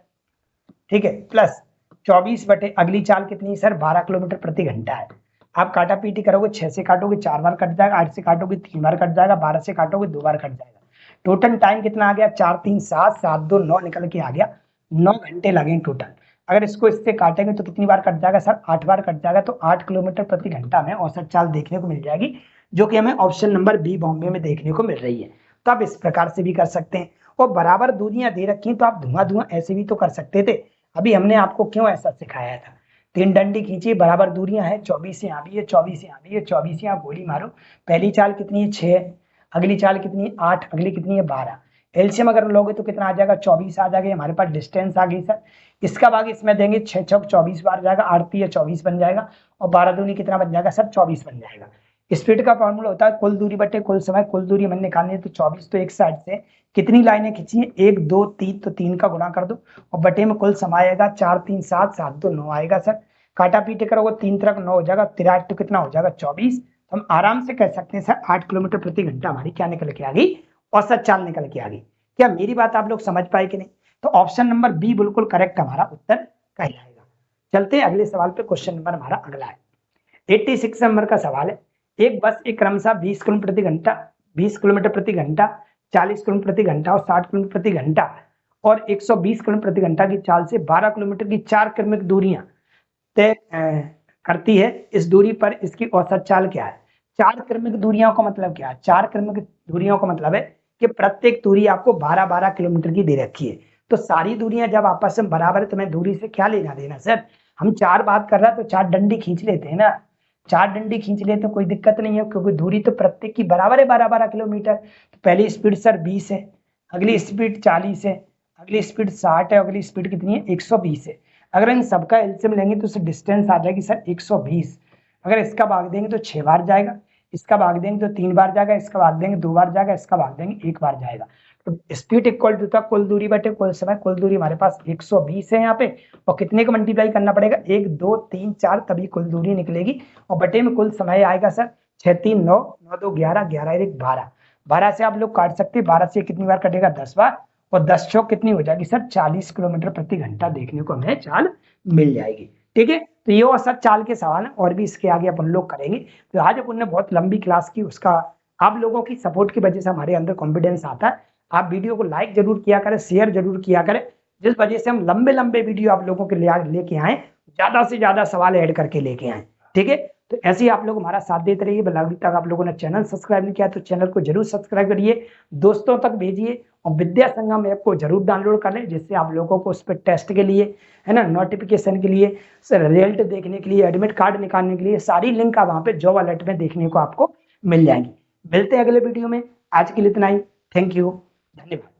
ठीक है, प्लस 24 बटे अगली चाल कितनी है सर, 12 किलोमीटर प्रति घंटा है। आप काटा पीटी करोगे, 6 से काटोगे 4 बार कट जाएगा, 8 से काटोगे 3 बार कट जाएगा, 12 से काटोगे 2 बार कट जाएगा। टोटल टाइम कितना आ गया, 4 3 7 7 2 9 निकल के आ गया, 9 घंटे लगे टोटल। अगर इसको इससे काटेंगे तो कितनी बार कट जाएगा सर, 8 बार कट जाएगा। तो 8 किलोमीटर प्रति घंटा में औसत चाल देखने को मिल जाएगी, जो कि हमें ऑप्शन नंबर बी बॉम्बे में देखने को मिल रही है। तो आप इस प्रकार से भी कर सकते हैं। और बराबर दूरियां दे रखी तो आप धुआं धुआं ऐसे भी तो कर सकते थे। अभी हमने आपको क्यों ऐसा सिखाया था, 3 डंडी खींची, बराबर दूरियां है, 24 यहाँ भी है, 24 यहाँ भी है, 24 यहाँ गोली मारो। पहली चाल कितनी है, 6, अगली चाल कितनी है, 8, अगली कितनी है, 12। एलसीएम अगर लोगे तो कितना आ जाएगा, 24 आ जाएगा। हमारे पास डिस्टेंस आ गई सर। इसका भाग इसमें देंगे, 6 चौक 24 बार जाएगा, 8 3 24 बन जाएगा, और 12 दूनी कितना बन जाएगा सर, 24 बन जाएगा। स्पीड का फॉर्मूला होता है कुल दूरी बटे कुल समय। कुल दूरी हमने निकालनी है तो 24, तो एक साइड से कितनी लाइनें खींची है, 1 2 3, तो 3 का गुणा कर दो, और बटे में कुल समय आएगा, 4 3 7 7 2 9 आएगा सर। काटा पीटे करोगे 3 तरफ 9 हो जाएगा, 3 तो कितना हो जाएगा, 24। हम आराम से कह सकते हैं सर 8 किलोमीटर प्रति घंटा हमारी क्या निकल के आ गई, औसत चाल निकल के आ गई। क्या मेरी बात आप लोग समझ पाए कि नहीं? तो ऑप्शन नंबर बी बिल्कुल करेक्ट हमारा उत्तर कहलाएगा। चलते हैं अगले सवाल पे। क्वेश्चन नंबर हमारा अगला है, 86 नंबर का सवाल है। एक बस एक क्रमशः 20 किलोमीटर प्रति घंटा, 20 किलोमीटर प्रति घंटा, 40 किलोमीटर प्रति घंटा और 60 किलोमीटर प्रति घंटा और 120 किलोमीटर प्रति घंटा की चाल से 12 किलोमीटर की 4 क्रमिक दूरियां तय करती है। इस दूरी पर इसकी औसत चाल क्या है? 4 क्रमिक दूरियों का मतलब क्या है? 4 क्रमिक दूरियों का मतलब है कि प्रत्येक दूरी आपको 12-12 किलोमीटर की दे रखी है। तो सारी दूरियां जब आपस में बराबर है तो मैं दूरी से क्या लेना देना सर, हम 4 बात कर रहा है तो 4 डंडी खींच लेते हैं ना, 4 डंडी खींच लेते तो कोई दिक्कत नहीं है, क्योंकि दूरी तो प्रत्येक की बराबर है 12-12 किलोमीटर। तो पहली स्पीड सर 20 है, अगली स्पीड 40 है, अगली स्पीड 60 है, अगली स्पीड कितनी है, 120 है। अगर इन सबका एलसीएम लेंगे तो उससे डिस्टेंस आ जाएगी सर 120। अगर इसका भाग देंगे तो 6 बार जाएगा, इसका भाग देंगे तो 3 बार जाएगा, इसका भाग देंगे 2 बार जाएगा, इसका भाग देंगे 1 बार जाएगा। तो स्पीड इक्वल टू था कुल दूरी बटे कुल समय। कुल दूरी हमारे पास 120 है यहाँ पे, और कितने को मल्टीप्लाई करना पड़ेगा, 1 2 3 4, तभी कुल दूरी निकलेगी। और बटे में कुल समय आएगा सर 6 3 9 9 2 11 11 1 12। 12 से आप लोग काट सकते हैं, 12 से कितनी बार कटेगा, 10 बार, और 10 चौक कितनी हो जाएगी सर, 40 किलोमीटर प्रति घंटा देखने को हमें चाल मिल जाएगी। ठीक है, तो ये औसत चाल के सवाल है, और भी इसके आगे अपन लोग करेंगे। तो आज अपन ने बहुत लंबी क्लास की, उसका आप लोगों की सपोर्ट की वजह से हमारे अंदर कॉन्फिडेंस आता है। आप वीडियो को लाइक जरूर किया करें, शेयर जरूर किया करें, जिस वजह से हम लंबे लंबे वीडियो आप लोगों के लिए लेके आए, ज्यादा से ज्यादा सवाल ऐड करके लेके आए। ठीक है, तो ऐसे ही आप लोग हमारा साथ देते रहिए। अभी तक आप लोगों ने चैनल सब्सक्राइब नहीं किया तो चैनल को जरूर सब्सक्राइब करिए, दोस्तों तक भेजिए, और विद्या संगम ऐप को जरूर डाउनलोड कर लें, जिससे आप लोगों को उस पर टेस्ट के लिए, है ना, नोटिफिकेशन के लिए, रिजल्ट देखने के लिए, एडमिट कार्ड निकालने के लिए सारी लिंक वहाँ पे जॉब अलर्ट में देखने को आपको मिल जाएंगी। मिलते हैं अगले वीडियो में, आज के लिए इतना ही। थैंक यू, धन्यवाद।